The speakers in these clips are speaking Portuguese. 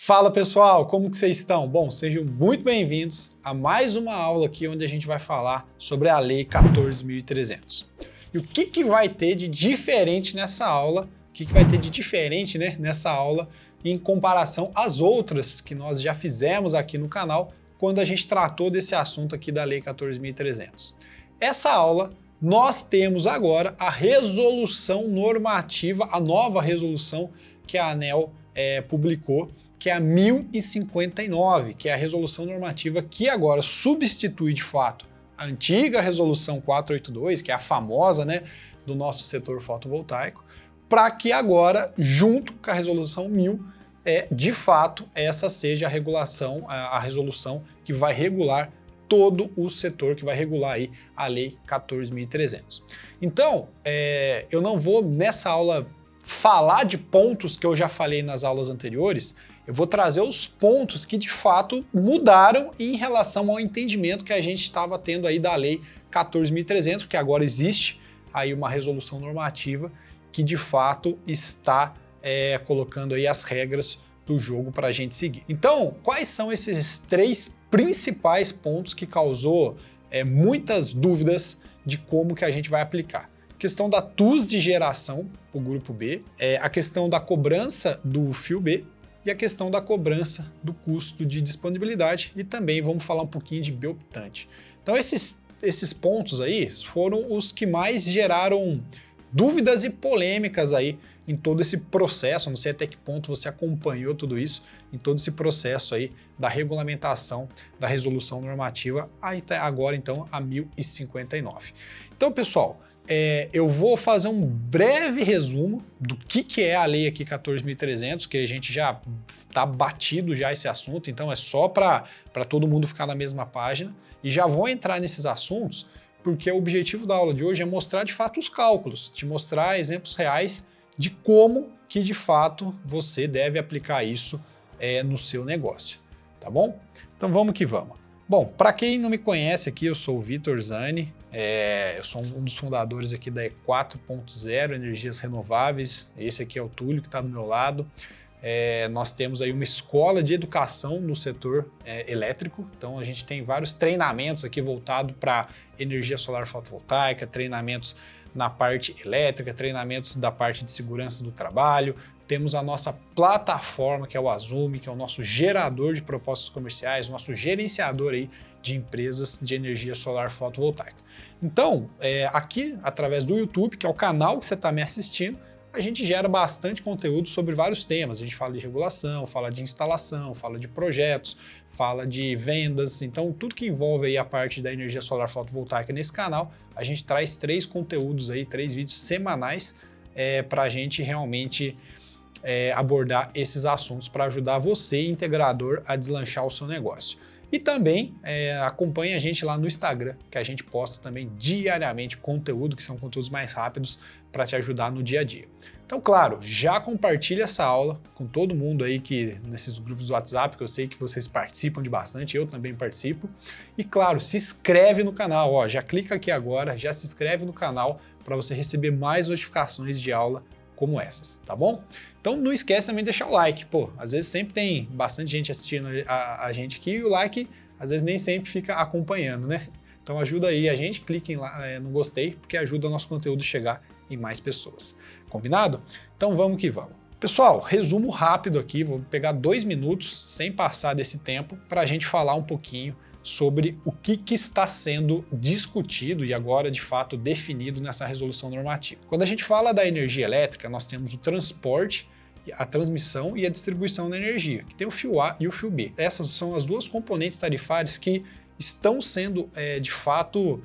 Fala pessoal, como que vocês estão? Bom, sejam muito bem-vindos a mais uma aula aqui onde a gente vai falar sobre a Lei 14.300. E o que vai ter de diferente nessa aula, o que vai ter de diferente, né, nessa aula em comparação às outras que nós já fizemos aqui no canal quando a gente tratou desse assunto aqui da Lei 14.300. Essa aula nós temos agora a resolução normativa, a nova resolução que a ANEEL publicou, que é a 1059, que é a resolução normativa que agora substitui de fato a antiga resolução 482, que é a famosa, né, do nosso setor fotovoltaico, para que agora, junto com a resolução 1000, de fato, essa seja a resolução que vai regular todo o setor, que vai regular aí a Lei 14.300. Então, eu não vou nessa aula falar de pontos que eu já falei nas aulas anteriores. Eu vou trazer os pontos que de fato mudaram em relação ao entendimento que a gente estava tendo aí da Lei 14.300, porque agora existe aí uma resolução normativa que de fato está colocando aí as regras do jogo para a gente seguir. Então, quais são esses três principais pontos que causou muitas dúvidas de como que a gente vai aplicar? A questão da TUS de geração para o grupo B, a questão da cobrança do fio B, e a questão da cobrança do custo de disponibilidade, e também vamos falar um pouquinho de bioptante. Então esses pontos aí foram os que mais geraram dúvidas e polêmicas aí em todo esse processo. Não sei até que ponto você acompanhou tudo isso, em todo esse processo aí da regulamentação da resolução normativa, agora então a 1059. Então pessoal, eu vou fazer um breve resumo do que é a lei aqui 14.300, que a gente já está batido já esse assunto, então é só para todo mundo ficar na mesma página, e já vou entrar nesses assuntos, porque o objetivo da aula de hoje é mostrar de fato os cálculos, te mostrar exemplos reais de como que de fato você deve aplicar isso no seu negócio, tá bom? Então vamos que vamos. Bom, para quem não me conhece aqui, eu sou o Vitor Zani, eu sou um dos fundadores aqui da E4.0 Energias Renováveis. Esse aqui é o Túlio, que está do meu lado. Nós temos aí uma escola de educação no setor elétrico, então a gente tem vários treinamentos aqui voltados para energia solar fotovoltaica, treinamentos na parte elétrica, treinamentos da parte de segurança do trabalho. Temos a nossa plataforma, que é o Azume, que é o nosso gerador de propostas comerciais, o nosso gerenciador aí de empresas de energia solar fotovoltaica. Então, aqui, através do YouTube, que é o canal que você está me assistindo, a gente gera bastante conteúdo sobre vários temas. A gente fala de regulação, fala de instalação, fala de projetos, fala de vendas. Então, tudo que envolve aí a parte da energia solar fotovoltaica nesse canal, a gente traz 3 conteúdos aí, 3 vídeos semanais para a gente realmente abordar esses assuntos para ajudar você, integrador, a deslanchar o seu negócio. E também acompanhe a gente lá no Instagram, que a gente posta também diariamente conteúdo, que são conteúdos mais rápidos para te ajudar no dia a dia. Então, claro, já compartilha essa aula com todo mundo aí que nesses grupos do WhatsApp, que eu sei que vocês participam de bastante, eu também participo. E claro, se inscreve no canal, ó, já clica aqui agora, já se inscreve no canal para você receber mais notificações de aula como essas, tá bom? Então não esquece também de deixar o like, pô, às vezes sempre tem bastante gente assistindo a gente aqui e o like às vezes nem sempre fica acompanhando, né? Então ajuda aí a gente, cliquem lá no gostei, porque ajuda o nosso conteúdo a chegar em mais pessoas. Combinado? Então vamos que vamos. Pessoal, resumo rápido aqui, vou pegar 2 minutos sem passar desse tempo para a gente falar um pouquinho sobre o que está sendo discutido e agora de fato definido nessa resolução normativa. Quando a gente fala da energia elétrica, nós temos o transporte, a transmissão e a distribuição da energia, que tem o fio A e o fio B. Essas são as duas componentes tarifárias que estão sendo de fato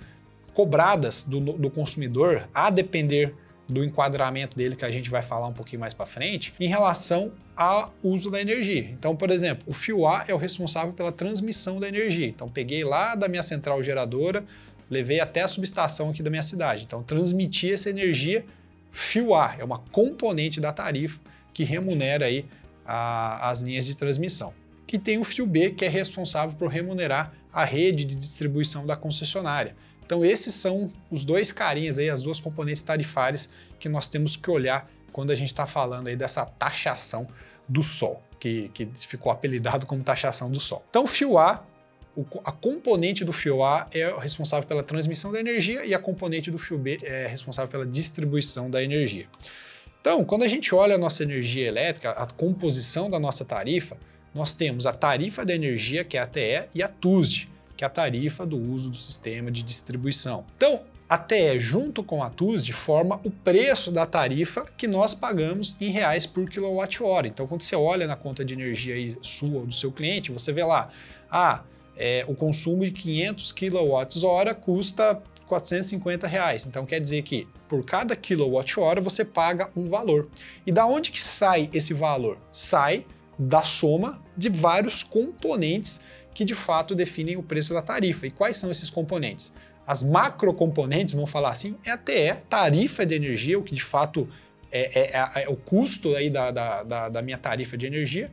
cobradas do consumidor, a depender do enquadramento dele, que a gente vai falar um pouquinho mais para frente, em relação ao uso da energia. Então, por exemplo, o fio A é o responsável pela transmissão da energia. Então, peguei lá da minha central geradora, levei até a subestação aqui da minha cidade. Então, transmiti essa energia. Fio A é uma componente da tarifa que remunera aí as linhas de transmissão. E tem o fio B, que é responsável por remunerar a rede de distribuição da concessionária. Então esses são os dois carinhas aí, as duas componentes tarifárias que nós temos que olhar quando a gente está falando aí dessa taxação do sol. que ficou apelidado como taxação do sol. Então, fio A, a componente do fio A é responsável pela transmissão da energia e a componente do fio B é responsável pela distribuição da energia. Então, quando a gente olha a nossa energia elétrica, a composição da nossa tarifa, nós temos a tarifa da energia, que é a TE, e a TUSD, que é a tarifa do uso do sistema de distribuição. Então, a TE junto com a TUSD forma o preço da tarifa que nós pagamos em reais por quilowatt-hora. Então, quando você olha na conta de energia aí sua ou do seu cliente, você vê lá, o consumo de 500 kWh custa R$ 450. Então, quer dizer que por cada quilowatt-hora você paga um valor. E da onde que sai esse valor? Sai da soma de vários componentes que de fato definem o preço da tarifa. E quais são esses componentes? As macrocomponentes, vamos falar assim, é a TE, tarifa de energia, o que de fato é o custo aí da minha tarifa de energia,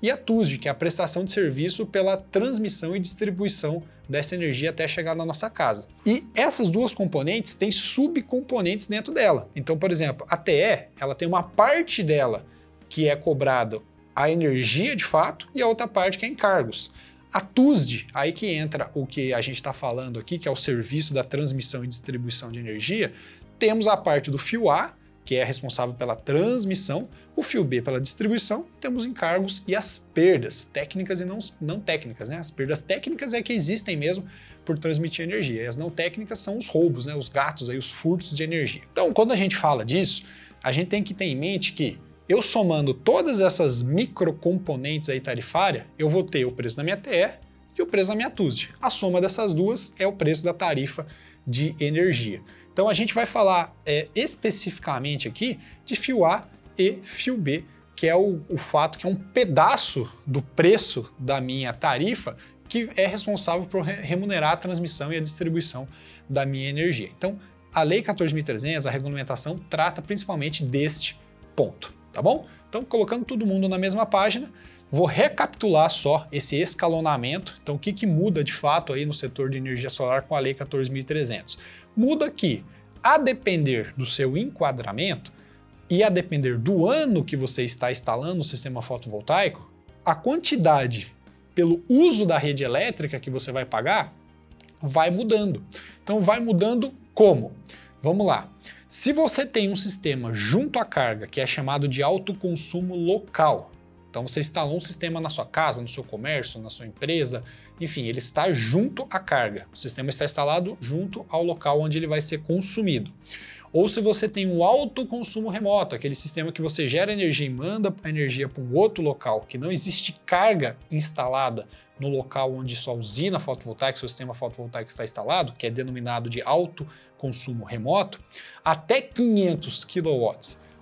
e a TUSD, que é a prestação de serviço pela transmissão e distribuição dessa energia até chegar na nossa casa. E essas duas componentes têm subcomponentes dentro dela. Então, por exemplo, a TE, ela tem uma parte dela que é cobrada a energia de fato e a outra parte que é encargos. A TUSD, aí que entra o que a gente está falando aqui, que é o serviço da transmissão e distribuição de energia, temos a parte do fio A, que é responsável pela transmissão, o fio B pela distribuição, temos encargos e as perdas técnicas e não técnicas, né? As perdas técnicas é que existem mesmo por transmitir energia, e as não técnicas são os roubos, né? Os gatos, aí, os furtos de energia. Então, quando a gente fala disso, a gente tem que ter em mente que eu somando todas essas microcomponentes aí tarifárias, eu vou ter o preço da minha TE e o preço da minha TUSD. A soma dessas duas é o preço da tarifa de energia. Então a gente vai falar especificamente aqui de fio A e fio B, que é o fato que é um pedaço do preço da minha tarifa que é responsável por remunerar a transmissão e a distribuição da minha energia. Então a Lei 14.300, a regulamentação, trata principalmente deste ponto, tá bom? Então colocando todo mundo na mesma página, vou recapitular só esse escalonamento. Então, o que muda de fato aí no setor de energia solar com a Lei 14.300? Muda que, a depender do seu enquadramento e a depender do ano que você está instalando o sistema fotovoltaico, a quantidade pelo uso da rede elétrica que você vai pagar vai mudando. Então, vai mudando como? Vamos lá. Se você tem um sistema junto à carga, que é chamado de autoconsumo local, então você instalou um sistema na sua casa, no seu comércio, na sua empresa, enfim, ele está junto à carga. O sistema está instalado junto ao local onde ele vai ser consumido. Ou se você tem um autoconsumo remoto, aquele sistema que você gera energia e manda a energia para um outro local, que não existe carga instalada no local onde sua usina fotovoltaica, seu sistema fotovoltaico está instalado, que é denominado de autoconsumo remoto, até 500 kW.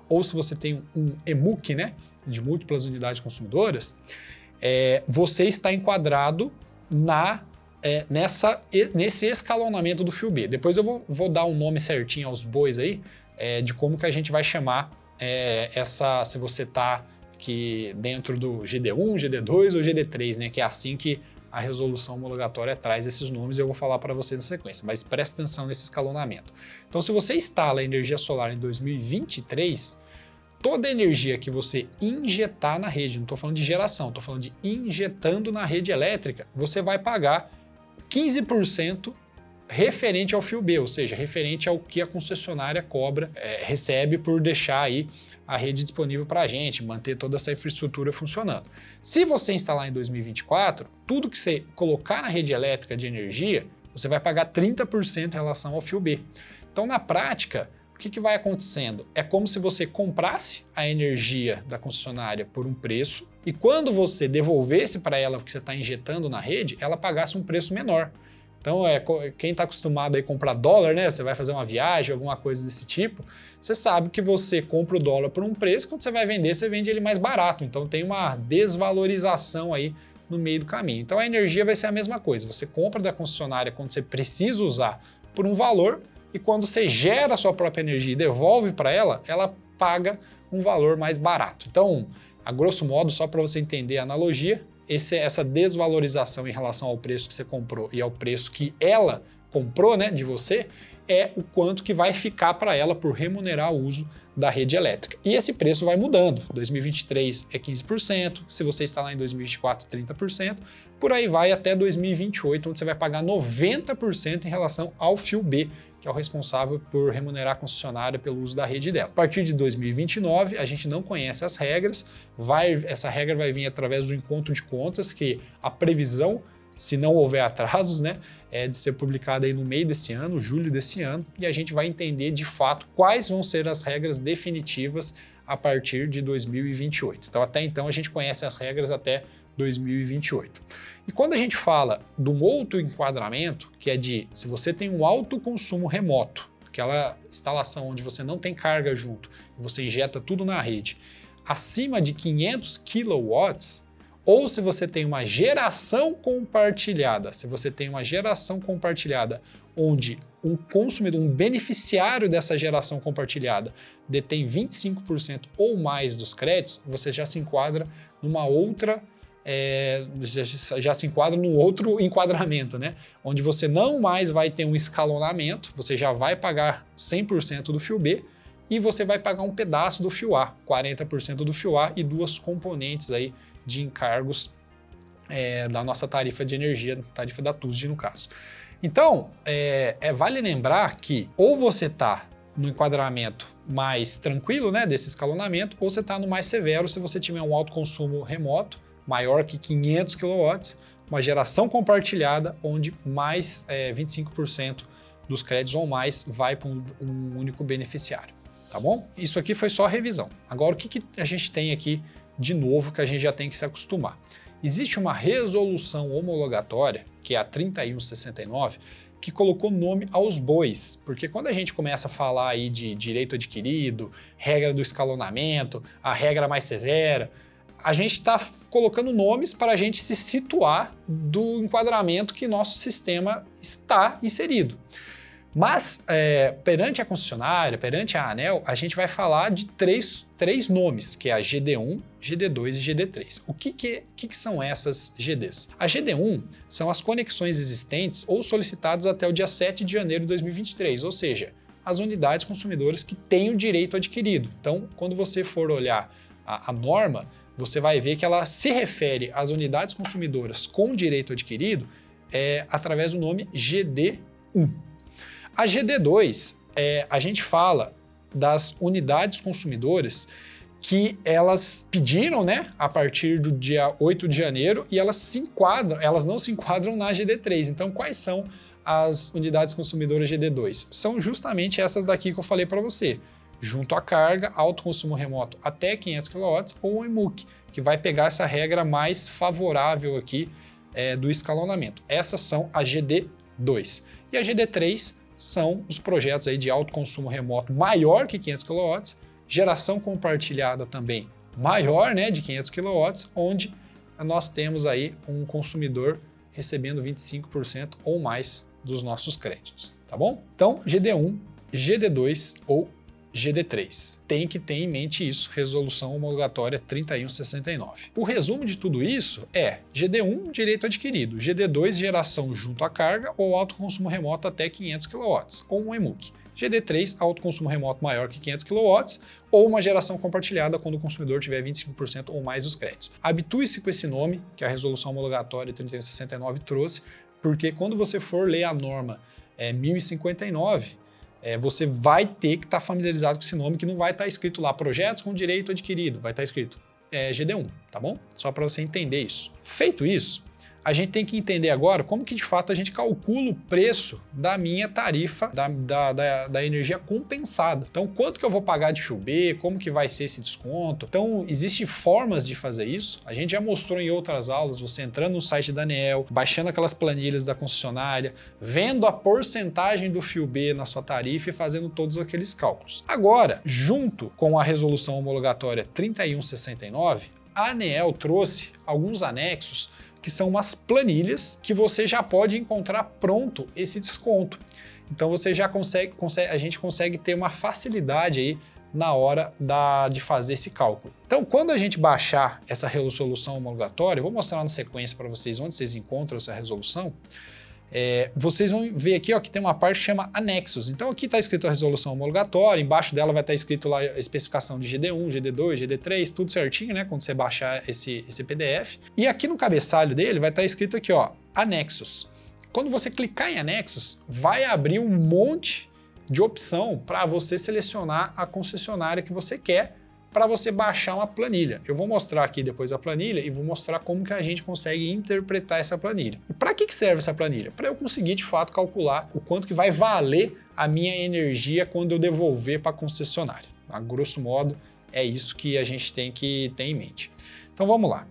Ou se você tem um EMUC, né, de múltiplas unidades consumidoras, você está enquadrado nesse escalonamento do fio B. Depois eu vou dar um nome certinho aos bois aí, de como que a gente vai chamar se você está aqui dentro do GD1, GD2 ou GD3, né, que é assim que a resolução homologatória traz esses nomes e eu vou falar para você na sequência, mas preste atenção nesse escalonamento. Então, se você instala energia solar em 2023, toda a energia que você injetar na rede, não estou falando de geração, estou falando de injetando na rede elétrica, você vai pagar 15% referente ao fio B, ou seja, referente ao que a concessionária recebe por deixar aí a rede disponível para a gente, manter toda essa infraestrutura funcionando. Se você instalar em 2024, tudo que você colocar na rede elétrica de energia, você vai pagar 30% em relação ao fio B. Então, na prática, o que vai acontecendo? É como se você comprasse a energia da concessionária por um preço e quando você devolvesse para ela o que você está injetando na rede, ela pagasse um preço menor. Então, quem está acostumado a comprar dólar, né? Você vai fazer uma viagem, alguma coisa desse tipo, você sabe que você compra o dólar por um preço, quando você vai vender, você vende ele mais barato. Então, tem uma desvalorização aí no meio do caminho. Então, a energia vai ser a mesma coisa. Você compra da concessionária quando você precisa usar por um valor e quando você gera a sua própria energia e devolve para ela, ela paga um valor mais barato. Então, a grosso modo, só para você entender a analogia, essa desvalorização em relação ao preço que você comprou e ao preço que ela comprou, né, de você, é o quanto que vai ficar para ela por remunerar o uso da rede elétrica. E esse preço vai mudando. 2023 é 15%, se você instalar em 2024, 30%, por aí vai até 2028, onde você vai pagar 90% em relação ao fio B, que é o responsável por remunerar a concessionária pelo uso da rede dela. A partir de 2029, a gente não conhece as regras, essa regra vai vir através do encontro de contas, que a previsão, se não houver atrasos, né, é de ser publicada aí no meio desse ano, julho desse ano, e a gente vai entender de fato quais vão ser as regras definitivas a partir de 2028. Então, até então, a gente conhece as regras até 2028. E quando a gente fala de um outro enquadramento, que é de se você tem um alto consumo remoto, aquela instalação onde você não tem carga junto, você injeta tudo na rede, acima de 500 kW, ou se você tem uma geração compartilhada, onde um consumidor, um beneficiário dessa geração compartilhada detém 25% ou mais dos créditos, você já se enquadra numa outra já se enquadra num outro enquadramento, né? Onde você não mais vai ter um escalonamento, você já vai pagar 100% do fio B e você vai pagar um pedaço do fio A, 40% do fio A e duas componentes aí de encargos da nossa tarifa de energia, tarifa da TUSD no caso. Então, vale lembrar que ou você está no enquadramento mais tranquilo, né, desse escalonamento, ou você está no mais severo se você tiver um alto consumo remoto, maior que 500 kW, uma geração compartilhada onde mais 25% dos créditos ou mais vai para um único beneficiário, tá bom? Isso aqui foi só a revisão. Agora, o que a gente tem aqui de novo que a gente já tem que se acostumar? Existe uma resolução homologatória, que é a 3169, que colocou nome aos bois, porque quando a gente começa a falar aí de direito adquirido, regra do escalonamento, a regra mais severa, a gente está colocando nomes para a gente se situar do enquadramento que nosso sistema está inserido. Mas, perante a concessionária, perante a ANEEL, a gente vai falar de três nomes, que é a GD1, GD2 e GD3. O que são essas GDs? A GD1 são as conexões existentes ou solicitadas até o dia 7 de janeiro de 2023, ou seja, as unidades consumidoras que têm o direito adquirido. Então, quando você for olhar a norma, você vai ver que ela se refere às unidades consumidoras com direito adquirido através do nome GD1. A GD2, a gente fala das unidades consumidoras que elas pediram, né, a partir do dia 8 de janeiro e elas não se enquadram na GD3. Então, quais são as unidades consumidoras GD2? São justamente essas daqui que eu falei para você. Junto à carga, alto consumo remoto até 500 kW ou um EMUC, que vai pegar essa regra mais favorável aqui do escalonamento. Essas são a GD2. E a GD3 são os projetos aí de alto consumo remoto maior que 500 kW, geração compartilhada também maior, né, de 500 kW, onde nós temos aí um consumidor recebendo 25% ou mais dos nossos créditos, tá bom? Então, GD1, GD2 ou GD3. Tem que ter em mente isso, resolução homologatória 3169. O resumo de tudo isso é GD1, direito adquirido, GD2, geração junto à carga ou alto consumo remoto até 500 kW, ou um EMUC. GD3, alto consumo remoto maior que 500 kW, ou uma geração compartilhada quando o consumidor tiver 25% ou mais dos créditos. Habitue-se com esse nome, que a resolução homologatória 3169 trouxe, porque quando você for ler a norma 1059, você vai ter que estar familiarizado com esse nome, que não vai estar escrito lá projetos com direito adquirido, vai estar escrito GD1, tá bom? Só para você entender isso. Feito isso, a gente tem que entender agora como que de fato a gente calcula o preço da minha tarifa da energia compensada. Então, quanto que eu vou pagar de fio B, como que vai ser esse desconto? Então, existem formas de fazer isso. A gente já mostrou em outras aulas, você entrando no site da ANEEL, baixando aquelas planilhas da concessionária, vendo a porcentagem do fio B na sua tarifa e fazendo todos aqueles cálculos. Agora, junto com a resolução homologatória 3169, a ANEEL trouxe alguns anexos que são umas planilhas que você já pode encontrar pronto esse desconto. Então você já a gente consegue ter uma facilidade aí na hora de fazer esse cálculo. Então, quando a gente baixar essa resolução homologatória, eu vou mostrar na sequência para vocês onde vocês encontram essa resolução. vocês vão ver aqui ó, que tem uma parte que chama anexos. Então aqui está escrito a resolução homologatória, embaixo dela vai estar escrito lá a especificação de GD1, GD2, GD3, tudo certinho, né? Quando você baixar esse PDF. E aqui no cabeçalho dele vai estar escrito aqui, ó, anexos. Quando você clicar em anexos, vai abrir um monte de opção para você selecionar a concessionária que você quer para você baixar uma planilha. Eu vou mostrar aqui depois a planilha e vou mostrar como que a gente consegue interpretar essa planilha. E para que serve essa planilha? Para eu conseguir de fato calcular o quanto que vai valer a minha energia quando eu devolver para a concessionária. A grosso modo, é isso que a gente tem que ter em mente. Então vamos lá.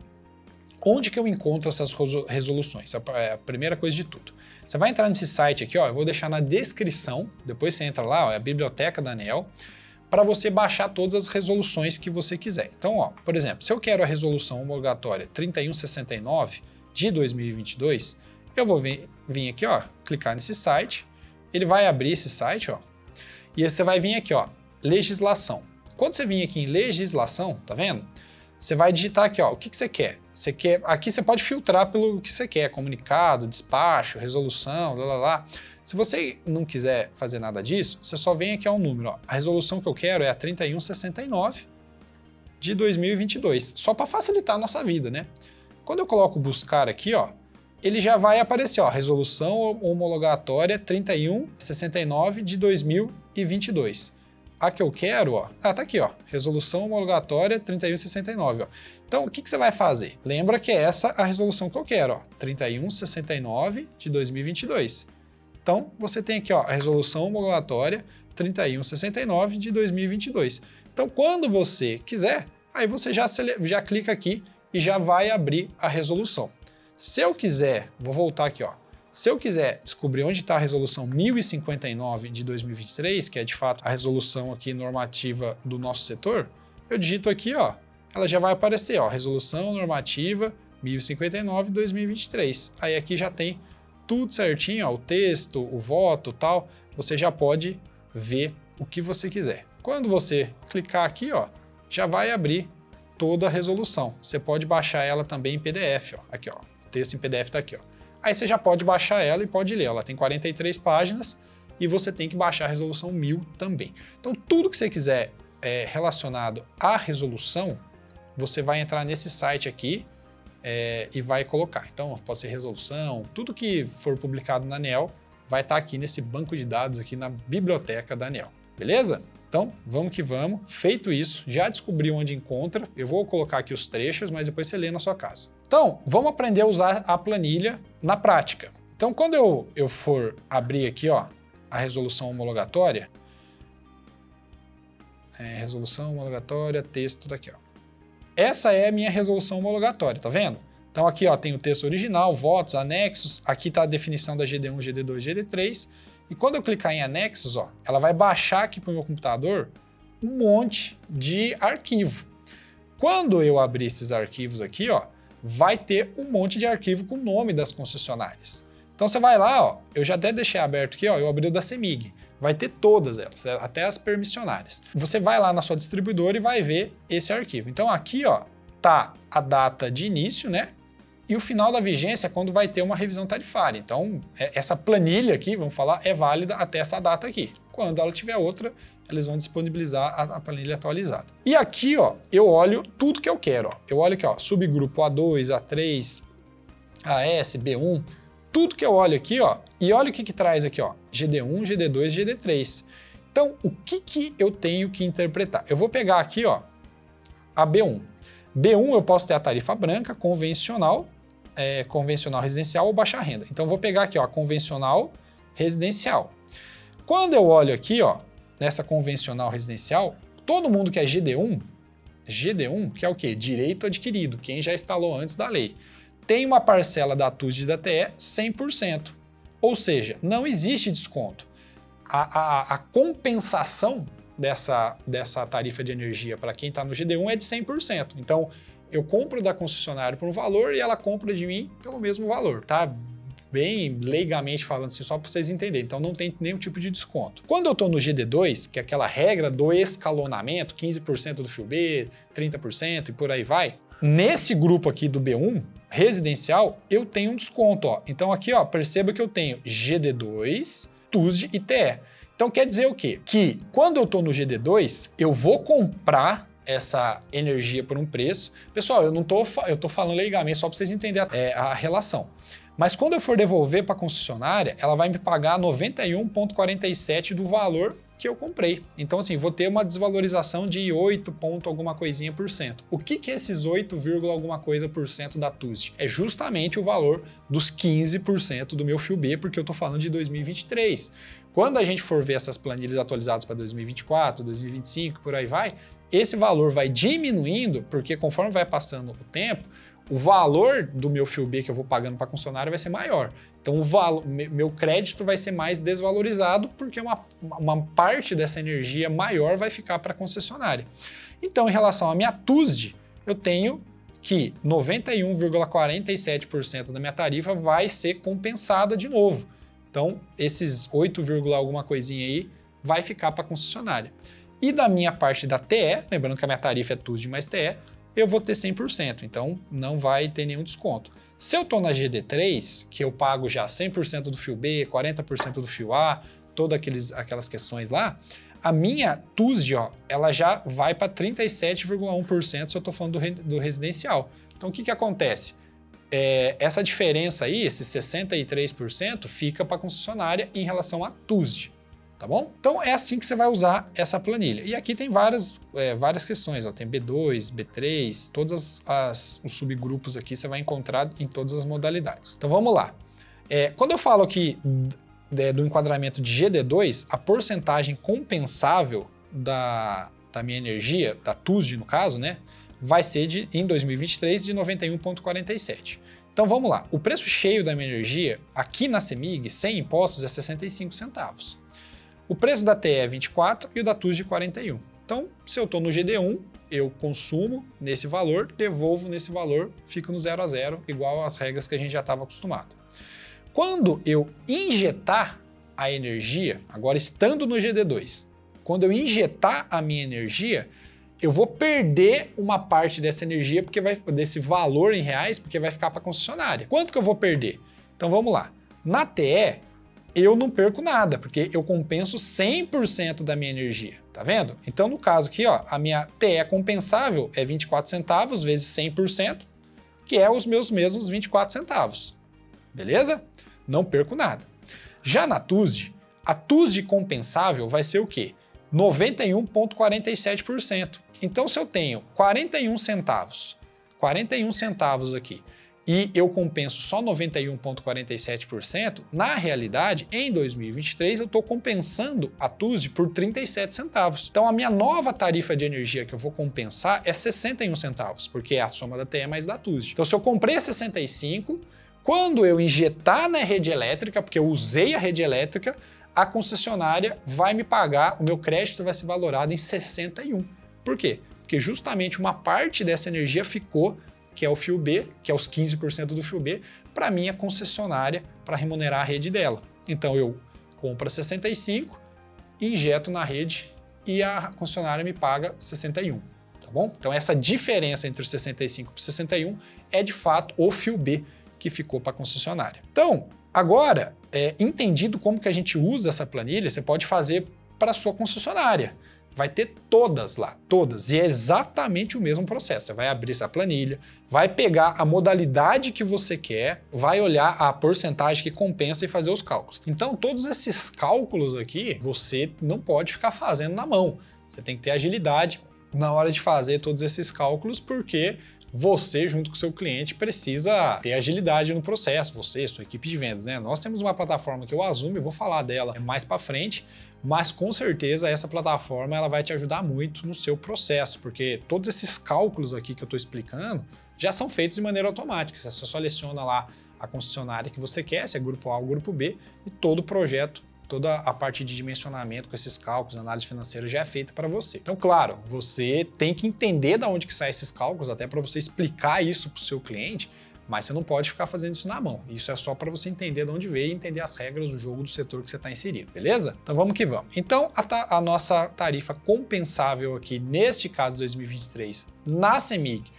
Onde que eu encontro essas resoluções? É a primeira coisa de tudo. Você vai entrar nesse site aqui, ó, eu vou deixar na descrição, depois você entra lá, ó, é a biblioteca da ANEEL, para você baixar todas as resoluções que você quiser. Então, ó, por exemplo, se eu quero a resolução homologatória 3169 de 2022, eu vou vir aqui, ó, clicar nesse site, ele vai abrir esse site, ó, e aí você vai vir aqui, ó, legislação. Quando você vir aqui em legislação, tá vendo? Você vai digitar aqui, ó, o que você quer. Aqui você pode filtrar pelo que você quer, comunicado, despacho, resolução, lá, lá, lá. Se você não quiser fazer nada disso, você só vem aqui ao número. Ó. A resolução que eu quero é a 3169 de 2022, só para facilitar a nossa vida, né? Quando eu coloco buscar aqui, ó, ele já vai aparecer, ó, resolução homologatória 3169 de 2022. A que eu quero, ó, tá aqui, ó, resolução homologatória 3169, ó. Então, o que você vai fazer? Lembra que é essa a resolução que eu quero, ó, 3169 de 2022. Então, você tem aqui, ó, a resolução homologatória 3169 de 2022. Então, quando você quiser, aí você já clica aqui e já vai abrir a resolução. Se eu quiser, vou voltar aqui, ó. Se eu quiser descobrir onde está a resolução 1059 de 2023, que é de fato a resolução aqui normativa do nosso setor, eu digito aqui, ó, ela já vai aparecer, ó, resolução normativa 1059 de 2023. Aí aqui já tem tudo certinho, ó, o texto, o voto, tal, você já pode ver o que você quiser. Quando você clicar aqui, ó, já vai abrir toda a resolução. Você pode baixar ela também em PDF, ó, aqui, ó, o texto em PDF está aqui, ó. Aí você já pode baixar ela e pode ler. Ela tem 43 páginas e você tem que baixar a resolução 1000 também. Então, tudo que você quiser relacionado à resolução, você vai entrar nesse site aqui e vai colocar. Então, pode ser resolução, tudo que for publicado na ANEEL vai estar aqui nesse banco de dados aqui na biblioteca da ANEEL. Beleza? Então, vamos que vamos. Feito isso, já descobri onde encontra. Eu vou colocar aqui os trechos, mas depois você lê na sua casa. Então, vamos aprender a usar a planilha na prática. Então, quando eu for abrir aqui, ó, a resolução homologatória, resolução homologatória, texto daqui, ó. Essa é a minha resolução homologatória, tá vendo? Então, aqui, ó, tem o texto original, votos, anexos. Aqui está a definição da GD1, GD2, GD3. E quando eu clicar em anexos, ó, ela vai baixar aqui para o meu computador um monte de arquivo. Quando eu abrir esses arquivos aqui, ó, vai ter um monte de arquivo com o nome das concessionárias. Então você vai lá, ó, eu já até deixei aberto aqui, ó, eu abri o da CEMIG. Vai ter todas elas, até as permissionárias. Você vai lá na sua distribuidora e vai ver esse arquivo. Então aqui, ó, tá a data de início, né? E o final da vigência é quando vai ter uma revisão tarifária. Então, essa planilha aqui, vamos falar, é válida até essa data aqui. Quando ela tiver outra, eles vão disponibilizar a planilha atualizada. E aqui, ó, eu olho tudo que eu quero. Ó. Eu olho aqui, ó, subgrupo A2, A3, AS, B1, tudo que eu olho aqui, ó, e olha o que traz aqui, ó, GD1, GD2, GD3. Então, o que eu tenho que interpretar? Eu vou pegar aqui, ó, a B1. B1 eu posso ter a tarifa branca, convencional, convencional residencial ou baixa renda. Então, eu vou pegar aqui, ó, convencional residencial. Quando eu olho aqui, ó, nessa convencional residencial, todo mundo que é GD1, que é o quê? Direito adquirido, quem já instalou antes da lei, tem uma parcela da TUSD e da TE 100%. Ou seja, não existe desconto. A compensação dessa tarifa de energia para quem está no GD1 é de 100%. Então, eu compro da concessionária por um valor e ela compra de mim pelo mesmo valor, tá? Bem leigamente falando assim, só para vocês entenderem. Então, não tem nenhum tipo de desconto. Quando eu estou no GD2, que é aquela regra do escalonamento, 15% do FIU B, 30% e por aí vai, nesse grupo aqui do B1, residencial, eu tenho um desconto, ó. Então aqui, ó, perceba que eu tenho GD2, TUSD e TE. Então quer dizer o quê? Que quando eu estou no GD2, eu vou comprar essa energia por um preço. Pessoal, eu tô falando legalmente só para vocês entenderem a relação. Mas quando eu for devolver para a concessionária, ela vai me pagar 91,47 do valor que eu comprei. Então, assim, vou ter uma desvalorização de 8 ponto alguma coisinha por cento. O que é esses 8, alguma coisa por cento da TUSD? É justamente o valor dos 15% do meu fio B, porque eu estou falando de 2023. Quando a gente for ver essas planilhas atualizadas para 2024, 2025, por aí vai, esse valor vai diminuindo, porque conforme vai passando o tempo, o valor do meu fio B que eu vou pagando para a concessionária vai ser maior. Então, meu crédito vai ser mais desvalorizado porque uma parte dessa energia maior vai ficar para a concessionária. Então, em relação à minha TUSD, eu tenho que 91,47% da minha tarifa vai ser compensada de novo. Então, esses 8, alguma coisinha aí vai ficar para a concessionária. E da minha parte da TE, lembrando que a minha tarifa é TUSD mais TE, eu vou ter 100%, então não vai ter nenhum desconto. Se eu estou na GD3, que eu pago já 100% do fio B, 40% do fio A, todas aquelas questões lá, a minha TUSD, ó, ela já vai para 37,1% se eu estou falando do residencial. Então o que acontece? Essa diferença aí, esses 63%, fica para a concessionária em relação à TUSD. Tá bom? Então é assim que você vai usar essa planilha. E aqui tem várias questões, ó. Tem B2, B3, todos os subgrupos aqui você vai encontrar em todas as modalidades. Então vamos lá. Quando eu falo aqui do enquadramento de GD2, a porcentagem compensável da minha energia, da TUSD no caso, né, vai ser em 2023 de 91,47. Então vamos lá. O preço cheio da minha energia aqui na CEMIG, sem impostos, é 65 centavos. O preço da TE é 24 e o da TUSD 41. Então, se eu estou no GD1, eu consumo nesse valor, devolvo nesse valor, fico no 0 a 0, igual às regras que a gente já estava acostumado. Quando eu injetar a energia, agora estando no GD2, quando eu injetar a minha energia, eu vou perder uma parte dessa energia, desse valor em reais, porque vai ficar para a concessionária. Quanto que eu vou perder? Então vamos lá. Na TE, eu não perco nada, porque eu compenso 100% da minha energia, tá vendo? Então, no caso aqui, ó, a minha TE compensável é 24 centavos vezes 100%, que é os meus mesmos 24 centavos, beleza? Não perco nada. Já na TUSD, a TUSD compensável vai ser o quê? 91,47%. Então, se eu tenho 41 centavos aqui, e eu compenso só 91,47%, na realidade, em 2023, eu estou compensando a TUSD por 37 centavos. Então, a minha nova tarifa de energia que eu vou compensar é 61 centavos, porque é a soma da TE mais da TUSD. Então, se eu comprei 65, quando eu injetar na rede elétrica, porque eu usei a rede elétrica, a concessionária vai me pagar, o meu crédito vai ser valorado em 61. Por quê? Porque justamente uma parte dessa energia ficou, que é o fio B, que é os 15% do fio B, para a minha concessionária, para remunerar a rede dela. Então eu compro 65, injeto na rede e a concessionária me paga 61, tá bom? Então essa diferença entre o 65 e 61 é de fato o fio B que ficou para a concessionária. Então, agora, entendido como que a gente usa essa planilha, você pode fazer para a sua concessionária. Vai ter todas lá, todas, e é exatamente o mesmo processo. Você vai abrir essa planilha, vai pegar a modalidade que você quer, vai olhar a porcentagem que compensa e fazer os cálculos. Então, todos esses cálculos aqui, você não pode ficar fazendo na mão. Você tem que ter agilidade na hora de fazer todos esses cálculos, porque você, junto com o seu cliente, precisa ter agilidade no processo, você, sua equipe de vendas, né? Nós temos uma plataforma que é o Azumi, eu vou falar dela mais para frente, mas com certeza essa plataforma ela vai te ajudar muito no seu processo, porque todos esses cálculos aqui que eu estou explicando já são feitos de maneira automática. Você só seleciona lá a concessionária que você quer, se é grupo A ou grupo B, e todo o projeto, toda a parte de dimensionamento com esses cálculos, análise financeira já é feita para você. Então, claro, você tem que entender de onde que saem esses cálculos, até para você explicar isso para o seu cliente, mas você não pode ficar fazendo isso na mão. Isso é só para você entender de onde veio e entender as regras do jogo do setor que você está inserido, beleza? Então vamos que vamos. Então a nossa tarifa compensável aqui, neste caso 2023, na CEMIG,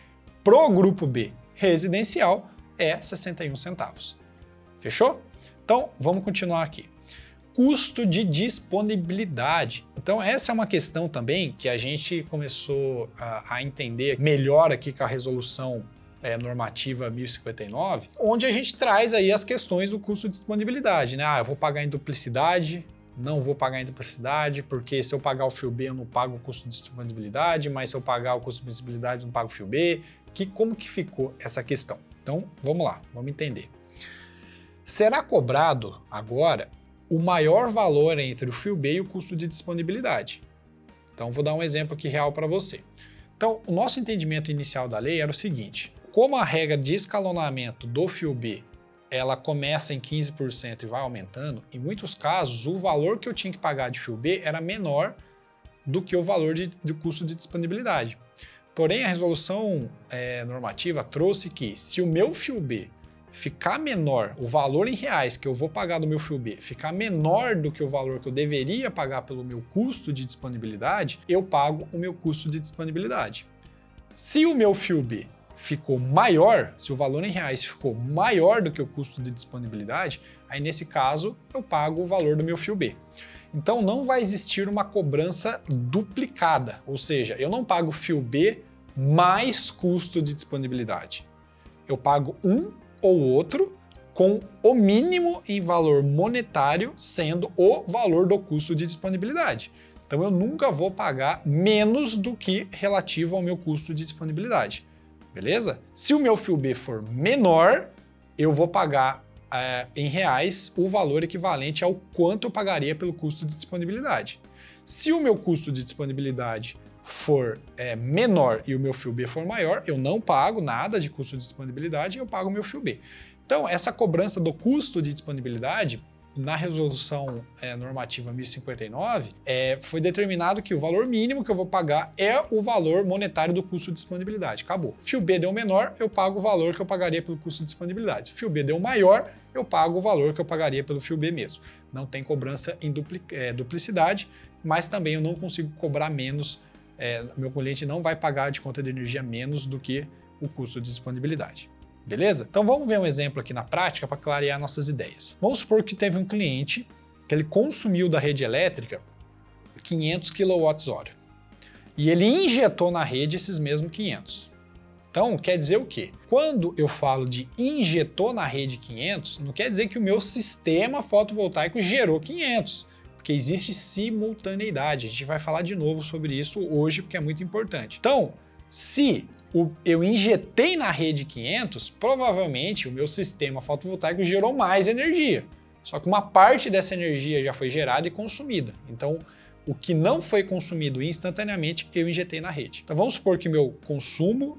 pro grupo B residencial, é 61 centavos. Fechou? Então, vamos continuar aqui. Custo de disponibilidade. Então, essa é uma questão também que a gente começou a entender melhor aqui com a resolução normativa 1059, onde a gente traz aí as questões do custo de disponibilidade, né? Eu vou pagar em duplicidade, não vou pagar em duplicidade, porque se eu pagar o fio B eu não pago o custo de disponibilidade, mas se eu pagar o custo de disponibilidade eu não pago o fio B. Como que ficou essa questão? Então, vamos lá, vamos entender. Será cobrado agora o maior valor entre o fio B e o custo de disponibilidade. Então, vou dar um exemplo aqui real para você. Então, o nosso entendimento inicial da lei era o seguinte: como a regra de escalonamento do fio B ela começa em 15% e vai aumentando, em muitos casos o valor que eu tinha que pagar de fio B era menor do que o valor de custo de disponibilidade. Porém, a resolução normativa trouxe que se o meu fio B ficar menor, o valor em reais que eu vou pagar do meu fio B ficar menor do que o valor que eu deveria pagar pelo meu custo de disponibilidade, eu pago o meu custo de disponibilidade. Se o meu fio B ficou maior, se o valor em reais ficou maior do que o custo de disponibilidade, aí nesse caso eu pago o valor do meu fio B. Então não vai existir uma cobrança duplicada, ou seja, eu não pago fio B mais custo de disponibilidade. Eu pago um ou outro com o mínimo em valor monetário sendo o valor do custo de disponibilidade. Então eu nunca vou pagar menos do que relativo ao meu custo de disponibilidade. Beleza? Se o meu fio B for menor, eu vou pagar em reais o valor equivalente ao quanto eu pagaria pelo custo de disponibilidade. Se o meu custo de disponibilidade for menor e o meu fio B for maior, eu não pago nada de custo de disponibilidade, eu pago o meu fio B. Então, essa cobrança do custo de disponibilidade, na resolução normativa 1059, foi determinado que o valor mínimo que eu vou pagar é o valor monetário do custo de disponibilidade. Acabou. Fio B deu menor, eu pago o valor que eu pagaria pelo custo de disponibilidade. Fio B deu maior, eu pago o valor que eu pagaria pelo fio B mesmo. Não tem cobrança em duplicidade, mas também eu não consigo cobrar menos, meu cliente não vai pagar de conta de energia menos do que o custo de disponibilidade. Beleza? Então vamos ver um exemplo aqui na prática para clarear nossas ideias. Vamos supor que teve um cliente que ele consumiu da rede elétrica 500 kWh e ele injetou na rede esses mesmos 500. Então quer dizer o quê? Quando eu falo de injetou na rede 500, não quer dizer que o meu sistema fotovoltaico gerou 500, porque existe simultaneidade. A gente vai falar de novo sobre isso hoje porque é muito importante. Então, se eu injetei na rede 500, provavelmente o meu sistema fotovoltaico gerou mais energia. Só que uma parte dessa energia já foi gerada e consumida. Então, o que não foi consumido instantaneamente, eu injetei na rede. Então, vamos supor que o meu consumo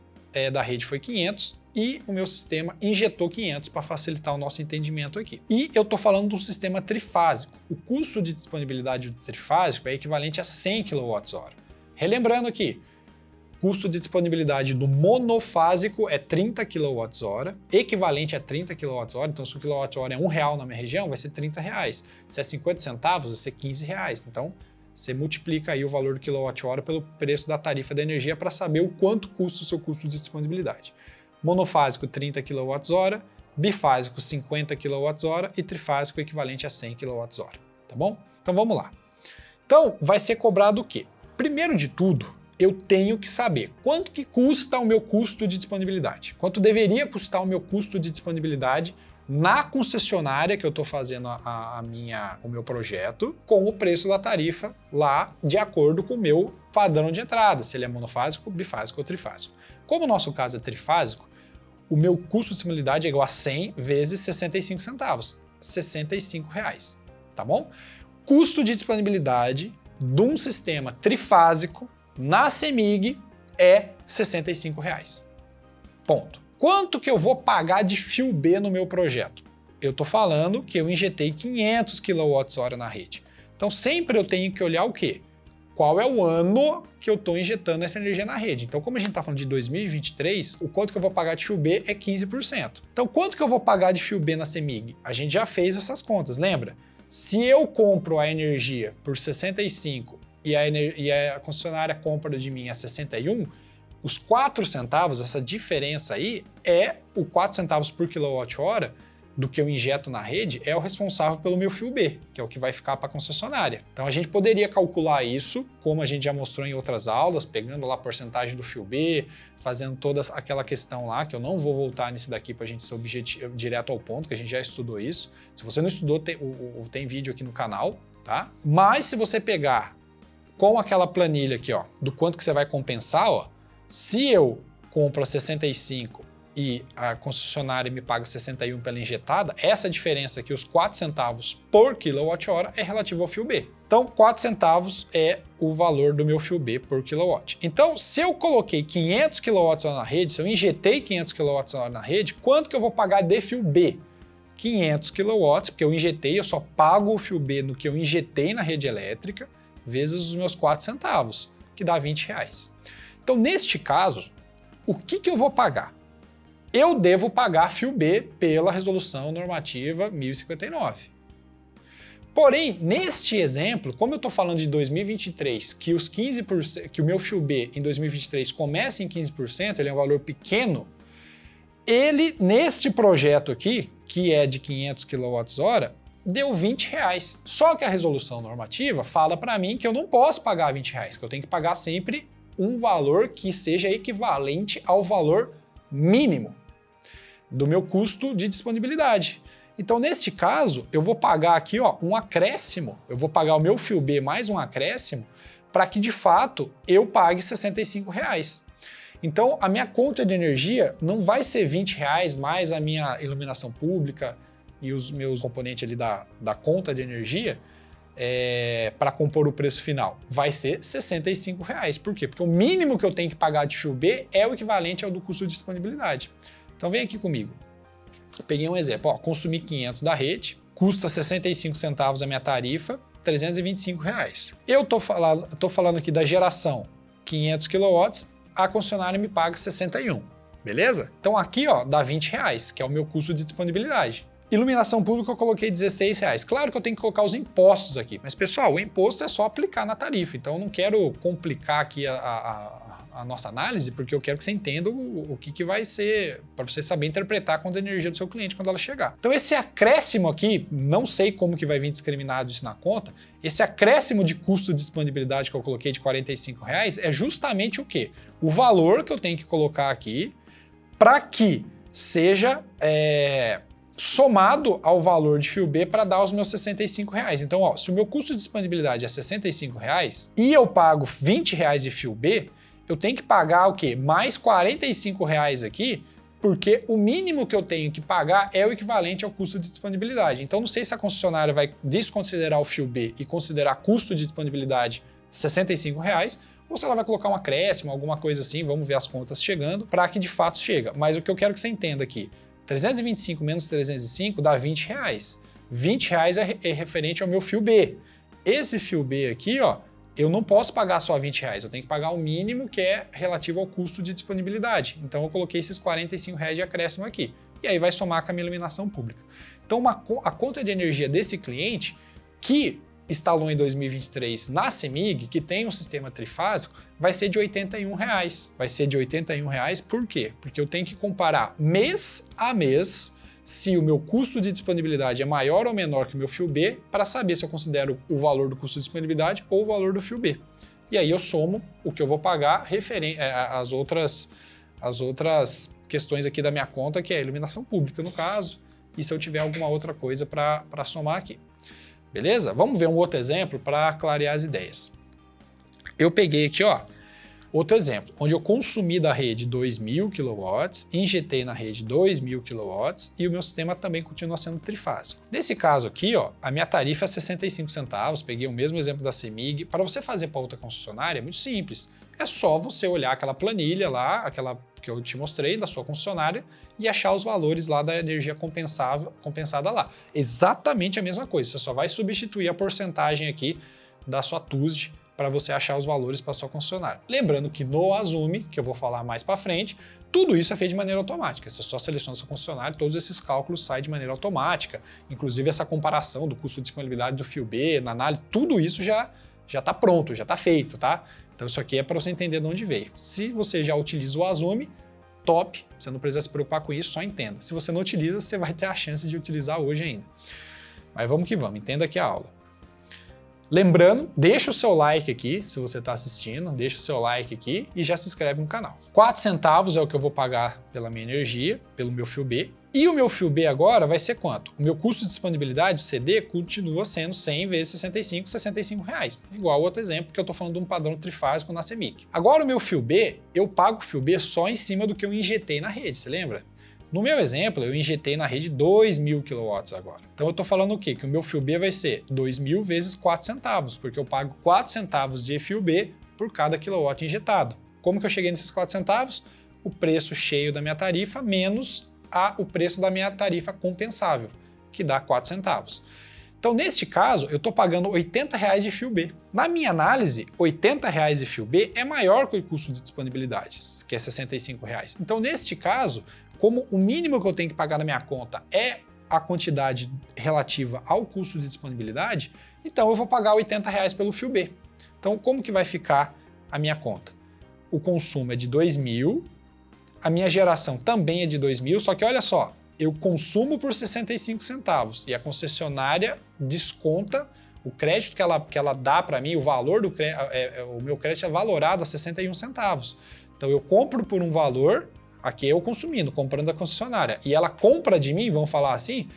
da rede foi 500 e o meu sistema injetou 500 para facilitar o nosso entendimento aqui. E eu estou falando de um sistema trifásico. O custo de disponibilidade do trifásico é equivalente a 100 kWh. Relembrando aqui, custo de disponibilidade do monofásico é 30 kWh, equivalente a 30 kWh, então se o kWh é R$1 na minha região, vai ser R$30. Se é 50 centavos, vai ser R$15. Então, você multiplica aí o valor do kWh pelo preço da tarifa da energia para saber o quanto custa o seu custo de disponibilidade. Monofásico, 30 kWh, bifásico, 50 kWh e trifásico equivalente a 100 kWh, tá bom? Então, vamos lá. Então, vai ser cobrado o quê? Primeiro de tudo, eu tenho que saber quanto que custa o meu custo de disponibilidade, quanto deveria custar o meu custo de disponibilidade na concessionária que eu estou fazendo o meu projeto, com o preço da tarifa lá de acordo com o meu padrão de entrada, se ele é monofásico, bifásico ou trifásico. Como o nosso caso é trifásico, o meu custo de disponibilidade é igual a 100 vezes 65 centavos, R$65, tá bom? Custo de disponibilidade de um sistema trifásico na CEMIG é R$65. Ponto. Quanto que eu vou pagar de fio B no meu projeto? Eu estou falando que eu injetei 500 kWh na rede. Então sempre eu tenho que olhar o quê? Qual é o ano que eu estou injetando essa energia na rede? Então como a gente está falando de 2023, o quanto que eu vou pagar de fio B é 15%. Então quanto que eu vou pagar de fio B na CEMIG? A gente já fez essas contas, lembra? Se eu compro a energia por 65 e a concessionária compra de mim a 61, Os 4 centavos, essa diferença aí, é o 4 centavos por quilowatt-hora do que eu injeto na rede, é o responsável pelo meu fio B, que é o que vai ficar para a concessionária. Então a gente poderia calcular isso, como a gente já mostrou em outras aulas, pegando lá a porcentagem do fio B, fazendo toda aquela questão lá, que eu não vou voltar nisso daqui para a gente ser direto ao ponto, que a gente já estudou isso. Se você não estudou, tem vídeo aqui no canal, tá? Mas se você pegar com aquela planilha aqui, ó, do quanto que você vai compensar, ó, se eu compro a 65 e a concessionária me paga 61 pela injetada, essa diferença aqui, os 4 centavos por quilowatt-hora, é relativo ao fio B. Então, 4 centavos é o valor do meu fio B por quilowatt. Então, se eu coloquei 500 kWh na rede, se eu injetei 500 kWh na rede, quanto que eu vou pagar de fio B? 500 kW, porque eu injetei, eu só pago o fio B no que eu injetei na rede elétrica, vezes os meus 4 centavos, que dá R$20. Então, neste caso, o que eu vou pagar? Eu devo pagar fio B pela resolução normativa 1059. Porém, neste exemplo, como eu estou falando de 2023, que os 15%, que o meu fio B em 2023 começa em 15%, ele é um valor pequeno, ele, neste projeto aqui, que é de 500 kWh, deu R$20. Só que a resolução normativa fala para mim que eu não posso pagar R$20, que eu tenho que pagar sempre um valor que seja equivalente ao valor mínimo do meu custo de disponibilidade. Então, neste caso, eu vou pagar aqui, ó, um acréscimo, eu vou pagar o meu fio B mais um acréscimo para que, de fato, eu pague R$65. Então, a minha conta de energia não vai ser R$20 mais a minha iluminação pública e os meus componentes ali da conta de energia para compor o preço final. Vai ser R$65. Por quê? Porque o mínimo que eu tenho que pagar de fio B é o equivalente ao do custo de disponibilidade. Então vem aqui comigo. Eu peguei um exemplo, ó, consumi 500 da rede, custa 65 centavos a minha tarifa, R$325. Eu tô falando aqui da geração 500 kW, a concessionária me paga 61, beleza? Então aqui, ó, dá R$20, que é o meu custo de disponibilidade. Iluminação pública eu coloquei R$16. Claro que eu tenho que colocar os impostos aqui, mas pessoal, o imposto é só aplicar na tarifa, então eu não quero complicar aqui a nossa análise, porque eu quero que você entenda o que vai ser, para você saber interpretar a conta de energia do seu cliente quando ela chegar. Então esse acréscimo aqui, não sei como que vai vir discriminado isso na conta, esse acréscimo de custo de disponibilidade que eu coloquei de R$45 é justamente o quê? O valor que eu tenho que colocar aqui para que seja somado ao valor de fio B para dar os meus R$65. Então, ó, se o meu custo de disponibilidade é R$65 e eu pago R$20 de fio B, eu tenho que pagar o quê? Mais R$45 aqui, porque o mínimo que eu tenho que pagar é o equivalente ao custo de disponibilidade. Então, não sei se a concessionária vai desconsiderar o fio B e considerar custo de disponibilidade R$65, ou se ela vai colocar um acréscimo, alguma coisa assim, vamos ver as contas chegando, para que de fato chega. Mas o que eu quero que você entenda aqui, 325 menos 305 dá R$20. R$20 é referente ao meu fio B. Esse fio B aqui, ó, eu não posso pagar só R$20, eu tenho que pagar o mínimo que é relativo ao custo de disponibilidade. Então eu coloquei esses R$45 de acréscimo aqui. E aí vai somar com a minha iluminação pública. Então a conta de energia desse cliente, que instalou em 2023 na CEMIG, que tem um sistema trifásico, vai ser de R$81. Vai ser de R$81 por quê? Porque eu tenho que comparar mês a mês se o meu custo de disponibilidade é maior ou menor que o meu fio B, para saber se eu considero o valor do custo de disponibilidade ou o valor do fio B. E aí eu somo o que eu vou pagar as outras questões aqui da minha conta, que é a iluminação pública no caso, e se eu tiver alguma outra coisa para somar aqui. Beleza? Vamos ver um outro exemplo para clarear as ideias. Eu peguei aqui, ó, outro exemplo, onde eu consumi da rede 2.000 kW, injetei na rede 2.000 kW e o meu sistema também continua sendo trifásico. Nesse caso aqui, ó, a minha tarifa é 65 centavos, peguei o mesmo exemplo da CEMIG. Para você fazer para outra concessionária é muito simples. É só você olhar aquela planilha lá, aquela que eu te mostrei da sua concessionária e achar os valores lá da energia compensada lá. Exatamente a mesma coisa, você só vai substituir a porcentagem aqui da sua TUSD para você achar os valores para sua concessionária. Lembrando que no Azumi, que eu vou falar mais para frente, tudo isso é feito de maneira automática. Você só seleciona sua concessionária, todos esses cálculos saem de maneira automática. Inclusive essa comparação do custo de disponibilidade do fio B, na análise, tudo isso já está pronto, já está feito, tá? Então isso aqui é para você entender de onde veio. Se você já utiliza o Azumi, top, você não precisa se preocupar com isso, só entenda. Se você não utiliza, você vai ter a chance de utilizar hoje ainda. Mas vamos que vamos, entenda aqui a aula. Lembrando, deixa o seu like aqui, se você está assistindo, deixa o seu like aqui e já se inscreve no canal. 4 centavos é o que eu vou pagar pela minha energia, pelo meu fio B. E o meu fio B agora vai ser quanto? O meu custo de disponibilidade, CD, continua sendo 100 vezes 65, R$65. Igual o outro exemplo, que eu estou falando de um padrão trifásico na CEMIC. Agora o meu fio B, eu pago o fio B só em cima do que eu injetei na rede, você lembra? No meu exemplo, eu injetei na rede 2.000 kW agora. Então eu estou falando o quê? Que o meu fio B vai ser 2.000 vezes 4 centavos, porque eu pago 4 centavos de fio B por cada quilowatt injetado. Como que eu cheguei nesses 4 centavos? O preço cheio da minha tarifa menos o preço da minha tarifa compensável, que dá 4 centavos. Então, neste caso, eu estou pagando R$80 de fio B. Na minha análise, R$80 de fio B é maior que o custo de disponibilidade, que é R$65. Então, neste caso, como o mínimo que eu tenho que pagar na minha conta é a quantidade relativa ao custo de disponibilidade, então eu vou pagar R$80 pelo fio B. Então, como que vai ficar a minha conta? O consumo é de 2.000, a minha geração também é de 2.000, só que olha só, eu consumo por 65 centavos e a concessionária desconta o crédito que ela dá para mim, o valor do crédito, o meu crédito é valorado a 61 centavos. Então eu compro por um valor, aqui eu consumindo, comprando da concessionária, e ela compra de mim, vamos falar assim,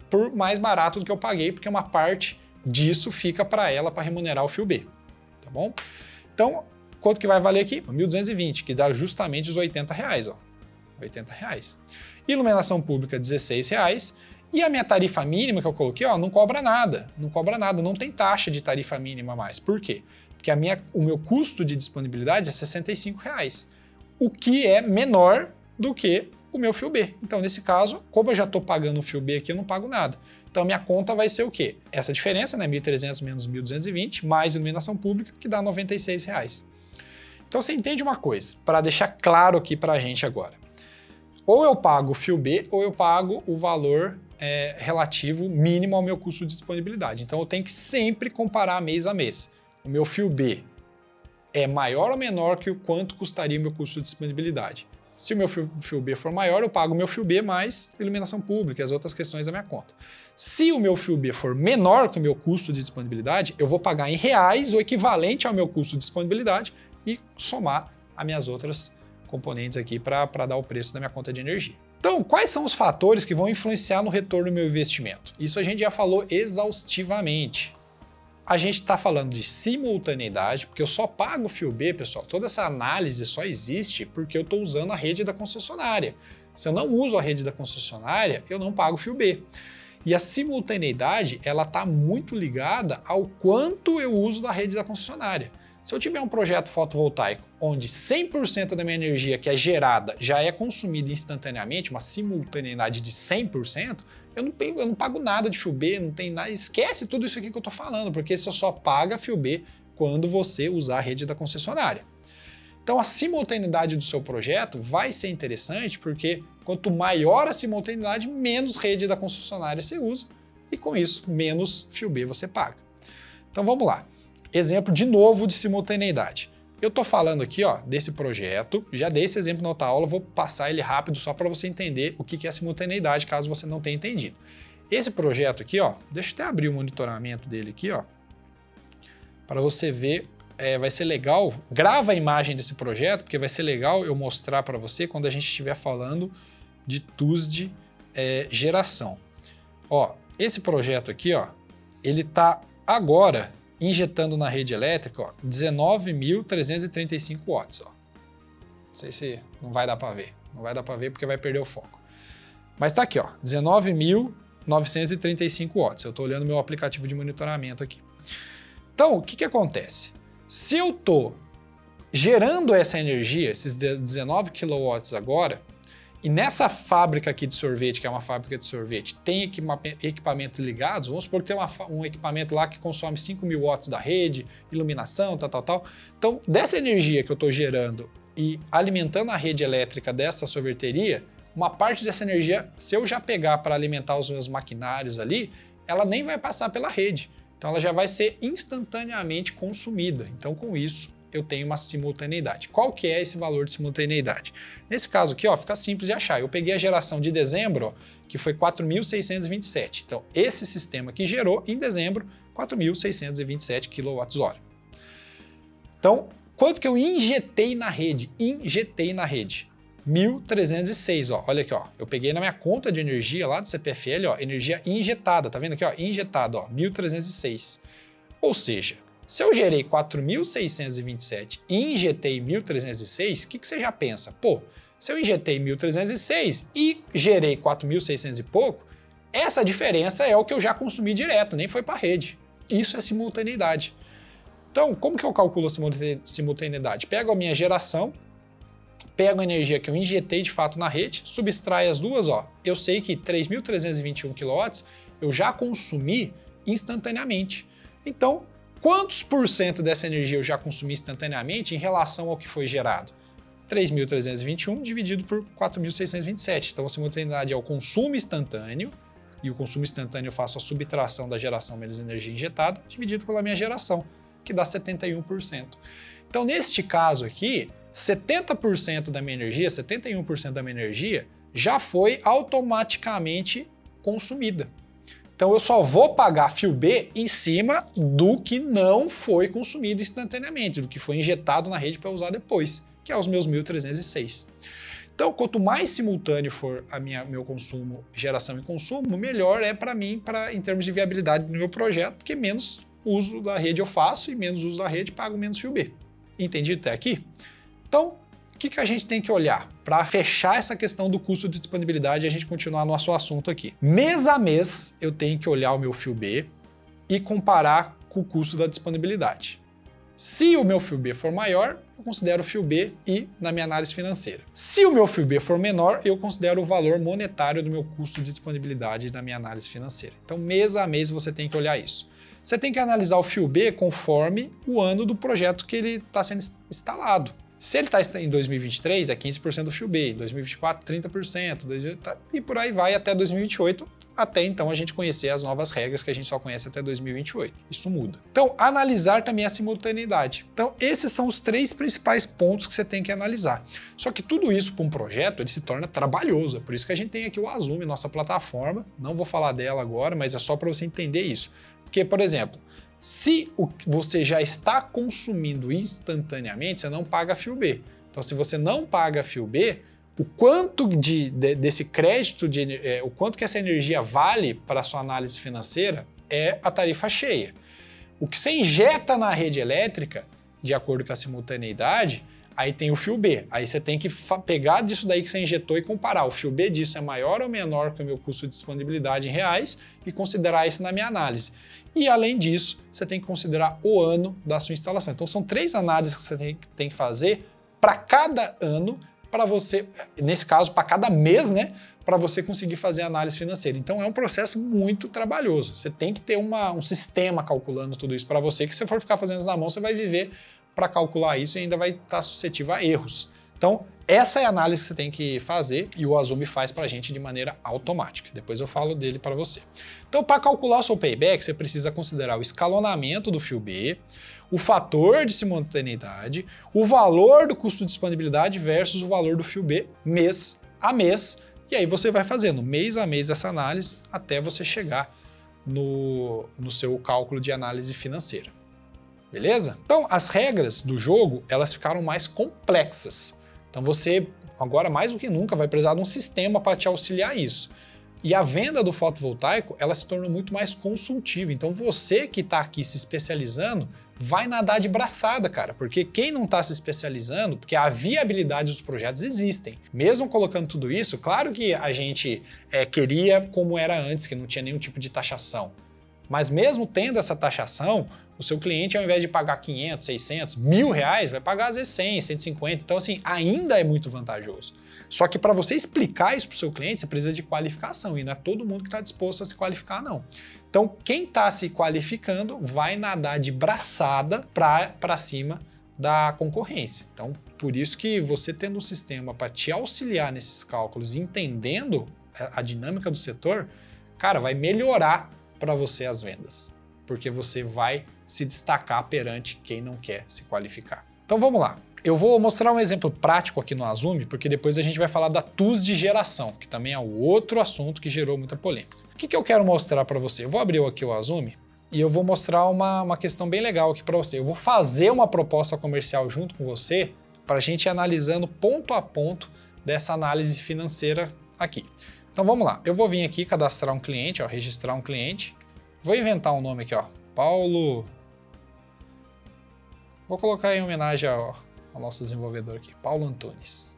por mais barato do que eu paguei, porque uma parte disso fica para ela para remunerar o fio B, tá bom? Então, quanto que vai valer aqui? 1.220, que dá justamente os R$80, ó. R$80. Iluminação pública, R$16. E a minha tarifa mínima que eu coloquei, ó, não cobra nada. Não cobra nada, não tem taxa de tarifa mínima mais. Por quê? Porque o meu custo de disponibilidade é R$65, o que é menor do que o meu fio B. Então, nesse caso, como eu já estou pagando o fio B aqui, eu não pago nada. Então, a minha conta vai ser o quê? Essa diferença, né? 1.300 menos 1.220, mais iluminação pública, que dá R$96. Então, você entende uma coisa, para deixar claro aqui para a gente agora. Ou eu pago o fio B, ou eu pago o valor relativo mínimo ao meu custo de disponibilidade. Então, eu tenho que sempre comparar mês a mês. O meu fio B é maior ou menor que o quanto custaria o meu custo de disponibilidade. Se o meu fio B for maior, eu pago o meu fio B mais iluminação pública e as outras questões da minha conta. Se o meu fio B for menor que o meu custo de disponibilidade, eu vou pagar em reais o equivalente ao meu custo de disponibilidade e somar as minhas outras componentes aqui para dar o preço da minha conta de energia. Então, quais são os fatores que vão influenciar no retorno do meu investimento? Isso a gente já falou exaustivamente. A gente está falando de simultaneidade, porque eu só pago o fio B, pessoal. Toda essa análise só existe porque eu estou usando a rede da concessionária. Se eu não uso a rede da concessionária, eu não pago o fio B. E a simultaneidade, ela está muito ligada ao quanto eu uso da rede da concessionária. Se eu tiver um projeto fotovoltaico onde 100% da minha energia que é gerada já é consumida instantaneamente, uma simultaneidade de 100%, eu não pago nada de fio B, não tem nada, esquece tudo isso aqui que eu estou falando, porque você só paga fio B quando você usar a rede da concessionária. Então a simultaneidade do seu projeto vai ser interessante, porque quanto maior a simultaneidade, menos rede da concessionária você usa, e com isso, menos fio B você paga. Então vamos lá. Exemplo de novo de simultaneidade. Eu estou falando aqui, ó, desse projeto, já dei esse exemplo na outra aula, vou passar ele rápido só para você entender o que é simultaneidade, caso você não tenha entendido. Esse projeto aqui, ó, deixa eu até abrir o monitoramento dele aqui, ó, para você ver, vai ser legal, grava a imagem desse projeto, porque vai ser legal eu mostrar para você quando a gente estiver falando de TUS de geração. Ó, esse projeto aqui, ó, ele está agora injetando na rede elétrica 19.335 watts. Ó. Não sei se não vai dar para ver. Não vai dar para ver porque vai perder o foco. Mas está aqui, 19.935 watts. Eu estou olhando meu aplicativo de monitoramento aqui. Então, o que acontece? Se eu estou gerando essa energia, esses 19 kW agora, e nessa fábrica aqui de sorvete, que é uma fábrica de sorvete, tem equipamentos ligados, vamos supor que tem um equipamento lá que consome 5.000 watts da rede, iluminação, tal. Então, dessa energia que eu estou gerando e alimentando a rede elétrica dessa sorveteria, uma parte dessa energia, se eu já pegar para alimentar os meus maquinários ali, ela nem vai passar pela rede. Então, ela já vai ser instantaneamente consumida. Então, com isso, eu tenho uma simultaneidade. Qual que é esse valor de simultaneidade? Nesse caso aqui, ó, fica simples de achar. Eu peguei a geração de dezembro, ó, que foi 4.627. Então, esse sistema que gerou em dezembro 4.627 kWh. Então, quanto que eu injetei na rede? 1.306, ó. Olha aqui, ó. Eu peguei na minha conta de energia lá do CPFL, ó, energia injetada, tá vendo aqui, ó? Injetada, ó, 1.306. Ou seja, se eu gerei 4.627 e injetei 1.306, o que você já pensa? Pô, se eu injetei 1.306 e gerei 4.600 e pouco, essa diferença é o que eu já consumi direto, nem foi para a rede. Isso é simultaneidade. Então, como que eu calculo a simultaneidade? Pego a minha geração, pego a energia que eu injetei de fato na rede, subtrai as duas, ó. Eu sei que 3.321 kW eu já consumi instantaneamente. Então, quantos por cento dessa energia eu já consumi instantaneamente em relação ao que foi gerado? 3.321 dividido por 4.627. Então, a simultaneidade é o consumo instantâneo, e o consumo instantâneo eu faço a subtração da geração menos energia injetada, dividido pela minha geração, que dá 71%. Então, neste caso aqui, 70% da minha energia, 71% da minha energia já foi automaticamente consumida. Então, eu só vou pagar fio B em cima do que não foi consumido instantaneamente, do que foi injetado na rede para usar depois, que é os meus 1.306. Então, quanto mais simultâneo for meu consumo, geração e consumo, melhor é para mim em termos de viabilidade do meu projeto, porque menos uso da rede eu faço e menos uso da rede pago menos fio B. Entendido até aqui? Então, o que a gente tem que olhar para fechar essa questão do custo de disponibilidade e a gente continuar no nosso assunto aqui? Mês a mês, eu tenho que olhar o meu fio B e comparar com o custo da disponibilidade. Se o meu fio B for maior, eu considero o fio B e na minha análise financeira. Se o meu fio B for menor, eu considero o valor monetário do meu custo de disponibilidade na minha análise financeira. Então, mês a mês você tem que olhar isso. Você tem que analisar o fio B conforme o ano do projeto que ele está sendo instalado. Se ele está em 2023, é 15% do fio B, em 2024, 30%, e por aí vai até 2028, até então a gente conhecer as novas regras que a gente só conhece até 2028. Isso muda. Então, analisar também a simultaneidade. Então, esses são os 3 principais pontos que você tem que analisar. Só que tudo isso para um projeto, ele se torna trabalhoso. É por isso que a gente tem aqui o Azume, nossa plataforma. Não vou falar dela agora, mas é só para você entender isso. Porque, por exemplo, se você já está consumindo instantaneamente, você não paga fio B. Então, se você não paga fio B, o quanto desse crédito, o quanto que essa energia vale para a sua análise financeira é a tarifa cheia. O que você injeta na rede elétrica, de acordo com a simultaneidade, aí tem o fio B. Aí você tem que pegar disso daí que você injetou e comparar. O fio B disso é maior ou menor que o meu custo de disponibilidade em reais e considerar isso na minha análise. E além disso, você tem que considerar o ano da sua instalação. Então são 3 análises que você tem que fazer para cada ano, para você, nesse caso, para cada mês, né? Para você conseguir fazer análise financeira. Então é um processo muito trabalhoso. Você tem que ter um sistema calculando tudo isso para você, que se você for ficar fazendo isso na mão, você vai viver para calcular isso e ainda vai estar suscetível a erros. Então, essa é a análise que você tem que fazer e o Azume faz para a gente de maneira automática. Depois eu falo dele para você. Então, para calcular o seu payback, você precisa considerar o escalonamento do fio B, o fator de simultaneidade, o valor do custo de disponibilidade versus o valor do fio B mês a mês. E aí você vai fazendo mês a mês essa análise até você chegar no seu cálculo de análise financeira. Beleza? Então, as regras do jogo, elas ficaram mais complexas. Então, você, agora mais do que nunca, vai precisar de um sistema para te auxiliar isso. E a venda do fotovoltaico, ela se torna muito mais consultiva. Então, você que está aqui se especializando, vai nadar de braçada, cara. Porque quem não está se especializando, porque a viabilidade dos projetos existem. Mesmo colocando tudo isso, claro que a gente queria como era antes, que não tinha nenhum tipo de taxação. Mas mesmo tendo essa taxação, o seu cliente, ao invés de pagar 500, 600, R$1.000, vai pagar às vezes 100, 150. Então, assim, ainda é muito vantajoso. Só que para você explicar isso para o seu cliente, você precisa de qualificação. E não é todo mundo que está disposto a se qualificar, não. Então, quem está se qualificando vai nadar de braçada para cima da concorrência. Então, por isso que você tendo um sistema para te auxiliar nesses cálculos, entendendo a dinâmica do setor, cara, vai melhorar para você as vendas. Porque você vai se destacar perante quem não quer se qualificar. Então vamos lá. Eu vou mostrar um exemplo prático aqui no Azumi, porque depois a gente vai falar da TUS de geração, que também é o outro assunto que gerou muita polêmica. O que eu quero mostrar para você? Eu vou abrir aqui o Azumi e eu vou mostrar uma questão bem legal aqui para você. Eu vou fazer uma proposta comercial junto com você para a gente ir analisando ponto a ponto dessa análise financeira aqui. Então vamos lá. Eu vou vir aqui cadastrar um cliente, ó, registrar um cliente. Vou inventar um nome aqui, ó, Paulo. Vou colocar em homenagem ao nosso desenvolvedor aqui, Paulo Antunes.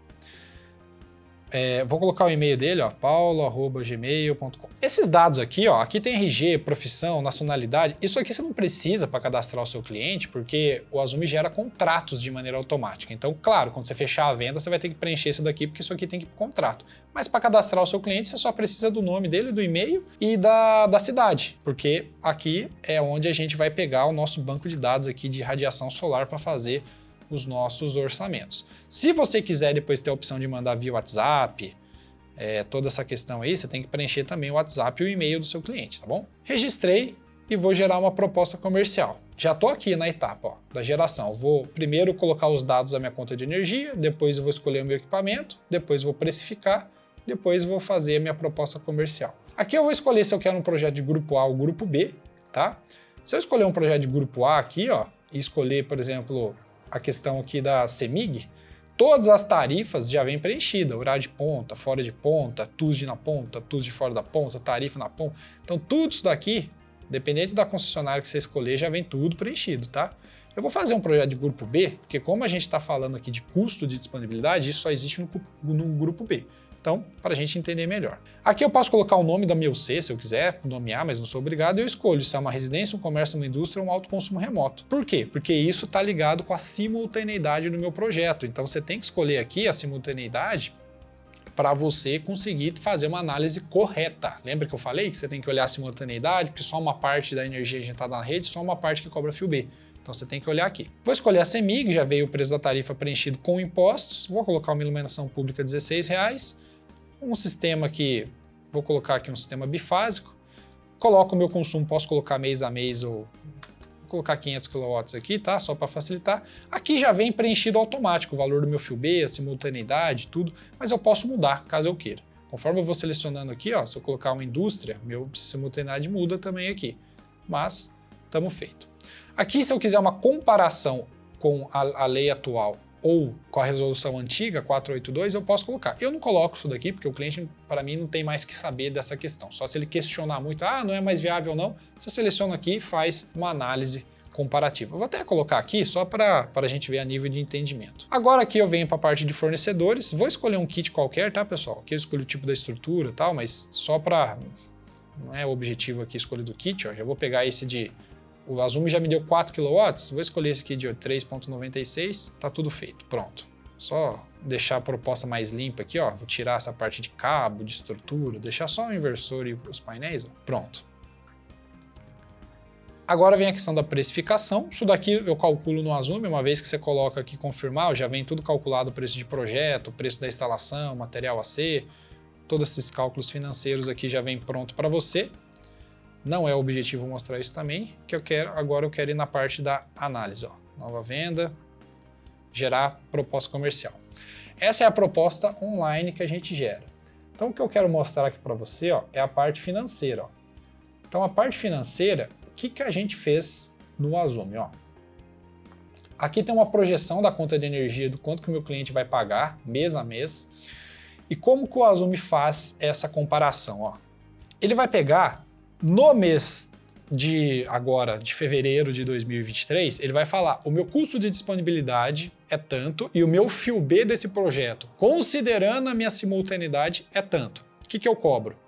Vou colocar o e-mail dele, ó, paulo@gmail.com. Esses dados aqui, ó, aqui tem RG, profissão, nacionalidade. Isso aqui você não precisa para cadastrar o seu cliente, porque o Azumi gera contratos de maneira automática. Então, claro, quando você fechar a venda, você vai ter que preencher isso daqui, porque isso aqui tem que ir para contrato. Mas para cadastrar o seu cliente, você só precisa do nome dele, do e-mail e da cidade, porque aqui é onde a gente vai pegar o nosso banco de dados aqui de radiação solar para fazer os nossos orçamentos. Se você quiser depois ter a opção de mandar via WhatsApp, toda essa questão aí, você tem que preencher também o WhatsApp e o e-mail do seu cliente, tá bom? Registrei e vou gerar uma proposta comercial. Já estou aqui na etapa, ó, da geração. Eu vou primeiro colocar os dados da minha conta de energia, depois eu vou escolher o meu equipamento, depois vou precificar, depois vou fazer a minha proposta comercial. Aqui eu vou escolher se eu quero um projeto de grupo A ou grupo B, tá? Se eu escolher um projeto de grupo A aqui, ó, e escolher, por exemplo, a questão aqui da CEMIG, todas as tarifas já vêm preenchidas, horário de ponta, fora de ponta, TUS de na ponta, TUS de fora da ponta, tarifa na ponta. Então tudo isso daqui, dependente da concessionária que você escolher, já vem tudo preenchido, tá? Eu vou fazer um projeto de grupo B, porque como a gente está falando aqui de custo de disponibilidade, isso só existe no grupo B. Então, para a gente entender melhor. Aqui eu posso colocar o nome da minha UC, se eu quiser nomear, mas não sou obrigado, e eu escolho se é uma residência, um comércio, uma indústria ou um alto consumo remoto. Por quê? Porque isso está ligado com a simultaneidade do meu projeto. Então, você tem que escolher aqui a simultaneidade para você conseguir fazer uma análise correta. Lembra que eu falei que você tem que olhar a simultaneidade, porque só uma parte da energia injetada na rede, só uma parte que cobra fio B. Então você tem que olhar aqui. Vou escolher a CEMIG, já veio o preço da tarifa preenchido com impostos. Vou colocar uma iluminação pública R$16. Um sistema que, vou colocar aqui um sistema bifásico, coloco o meu consumo, posso colocar mês a mês ou vou colocar 500 kW aqui, tá? Só para facilitar. Aqui já vem preenchido automático o valor do meu fio B, a simultaneidade, tudo, mas eu posso mudar caso eu queira. Conforme eu vou selecionando aqui, ó, se eu colocar uma indústria, meu simultaneidade muda também aqui, mas estamos feito. Aqui, se eu quiser uma comparação com a lei atual ou com a resolução antiga, 482, eu posso colocar. Eu não coloco isso daqui, porque o cliente, para mim, não tem mais que saber dessa questão. Só se ele questionar muito, não é mais viável ou não, você seleciona aqui e faz uma análise comparativa. Eu vou até colocar aqui só para a gente ver a nível de entendimento. Agora aqui eu venho para a parte de fornecedores, vou escolher um kit qualquer, tá, pessoal? Aqui eu escolho o tipo da estrutura e tal, mas só para... Não é o objetivo aqui escolher do kit, ó. Já vou pegar esse de... O Azumi já me deu 4 kW, vou escolher esse aqui de 3.96, tá tudo feito, pronto. Só deixar a proposta mais limpa aqui, ó, vou tirar essa parte de cabo, de estrutura, deixar só o inversor e os painéis, ó, pronto. Agora vem a questão da precificação, isso daqui eu calculo no Azumi, uma vez que você coloca aqui confirmar, já vem tudo calculado, o preço de projeto, o preço da instalação, material a ser, todos esses cálculos financeiros aqui já vem pronto para você. Não é o objetivo mostrar isso também, que eu quero, agora eu quero ir na parte da análise, ó. Nova venda, gerar proposta comercial. Essa é a proposta online que a gente gera. Então o que eu quero mostrar aqui para você, ó, é a parte financeira, ó. Então a parte financeira, o que a gente fez no Azumi, ó? Aqui tem uma projeção da conta de energia do quanto que o meu cliente vai pagar mês a mês e como que o Azumi faz essa comparação, ó. Ele vai pegar no mês de fevereiro de 2023, ele vai falar, o meu custo de disponibilidade é tanto e o meu fio B desse projeto, considerando a minha simultaneidade, é tanto. O que eu cobro?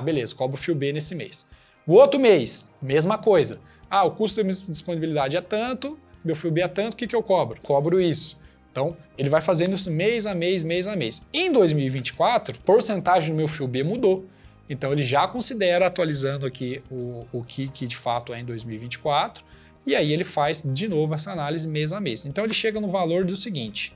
Beleza, cobro fio B nesse mês. O outro mês, mesma coisa. O custo de disponibilidade é tanto, meu fio B é tanto, o que eu cobro? Cobro isso. Então, ele vai fazendo isso mês a mês, mês a mês. Em 2024, a porcentagem do meu fio B mudou. Então ele já considera atualizando aqui o que de fato é em 2024 e aí ele faz de novo essa análise mês a mês. Então ele chega no valor do seguinte,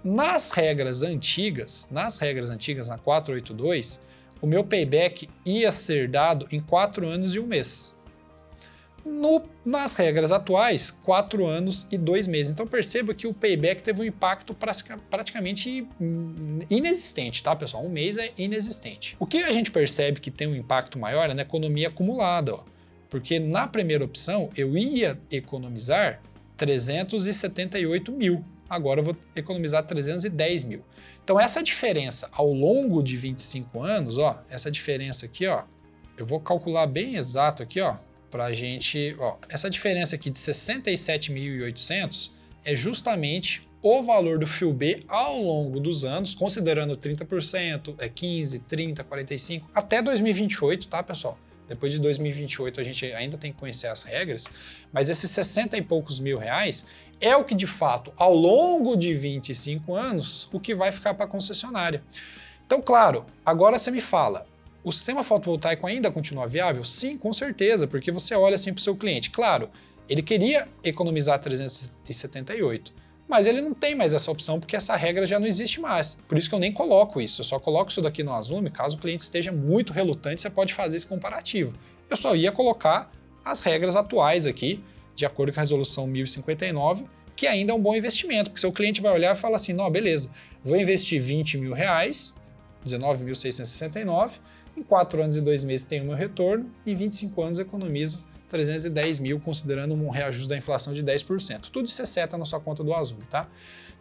nas regras antigas, na 482, o meu payback ia ser dado em 4 anos e 1 mês. Nas regras atuais, 4 anos e 2 meses. Então perceba que o payback teve um impacto praticamente inexistente, tá, pessoal? 1 mês é inexistente. O que a gente percebe que tem um impacto maior é na economia acumulada, ó. Porque na primeira opção eu ia economizar 378 mil, agora eu vou economizar 310 mil. Então essa diferença ao longo de 25 anos, ó, essa diferença aqui, ó, eu vou calcular bem exato aqui, ó, pra gente, ó, essa diferença aqui de 67.800 é justamente o valor do FIU B ao longo dos anos, considerando 30%, 15%, 30%, 45%, até 2028, tá, pessoal? Depois de 2028 a gente ainda tem que conhecer as regras, mas esses 60 e poucos mil reais é o que de fato, ao longo de 25 anos, o que vai ficar para a concessionária. Então, claro, agora você me fala, o sistema fotovoltaico ainda continua viável? Sim, com certeza, porque você olha assim para o seu cliente. Claro, ele queria economizar 378, mas ele não tem mais essa opção porque essa regra já não existe mais. Por isso que eu nem coloco isso, eu só coloco isso daqui no Azume, caso o cliente esteja muito relutante, você pode fazer esse comparativo. Eu só ia colocar as regras atuais aqui, de acordo com a resolução 1059, que ainda é um bom investimento, porque seu cliente vai olhar e fala assim, não, beleza, vou investir 20 mil reais, 19.669, em 4 anos e 2 meses tenho meu retorno, em 25 anos economizo 310 mil, considerando um reajuste da inflação de 10%. Tudo isso é seta na sua conta do Azume, tá?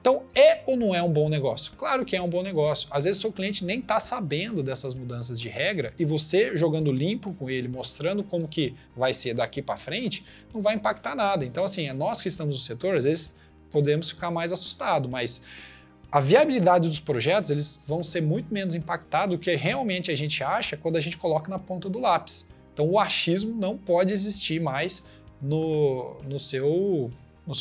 Então, é ou não é um bom negócio? Claro que é um bom negócio. Às vezes, seu cliente nem está sabendo dessas mudanças de regra e você jogando limpo com ele, mostrando como que vai ser daqui para frente, não vai impactar nada. Então, assim, nós que estamos no setor, às vezes podemos ficar mais assustados, mas a viabilidade dos projetos, eles vão ser muito menos impactados do que realmente a gente acha quando a gente coloca na ponta do lápis. Então, o achismo não pode existir mais no seu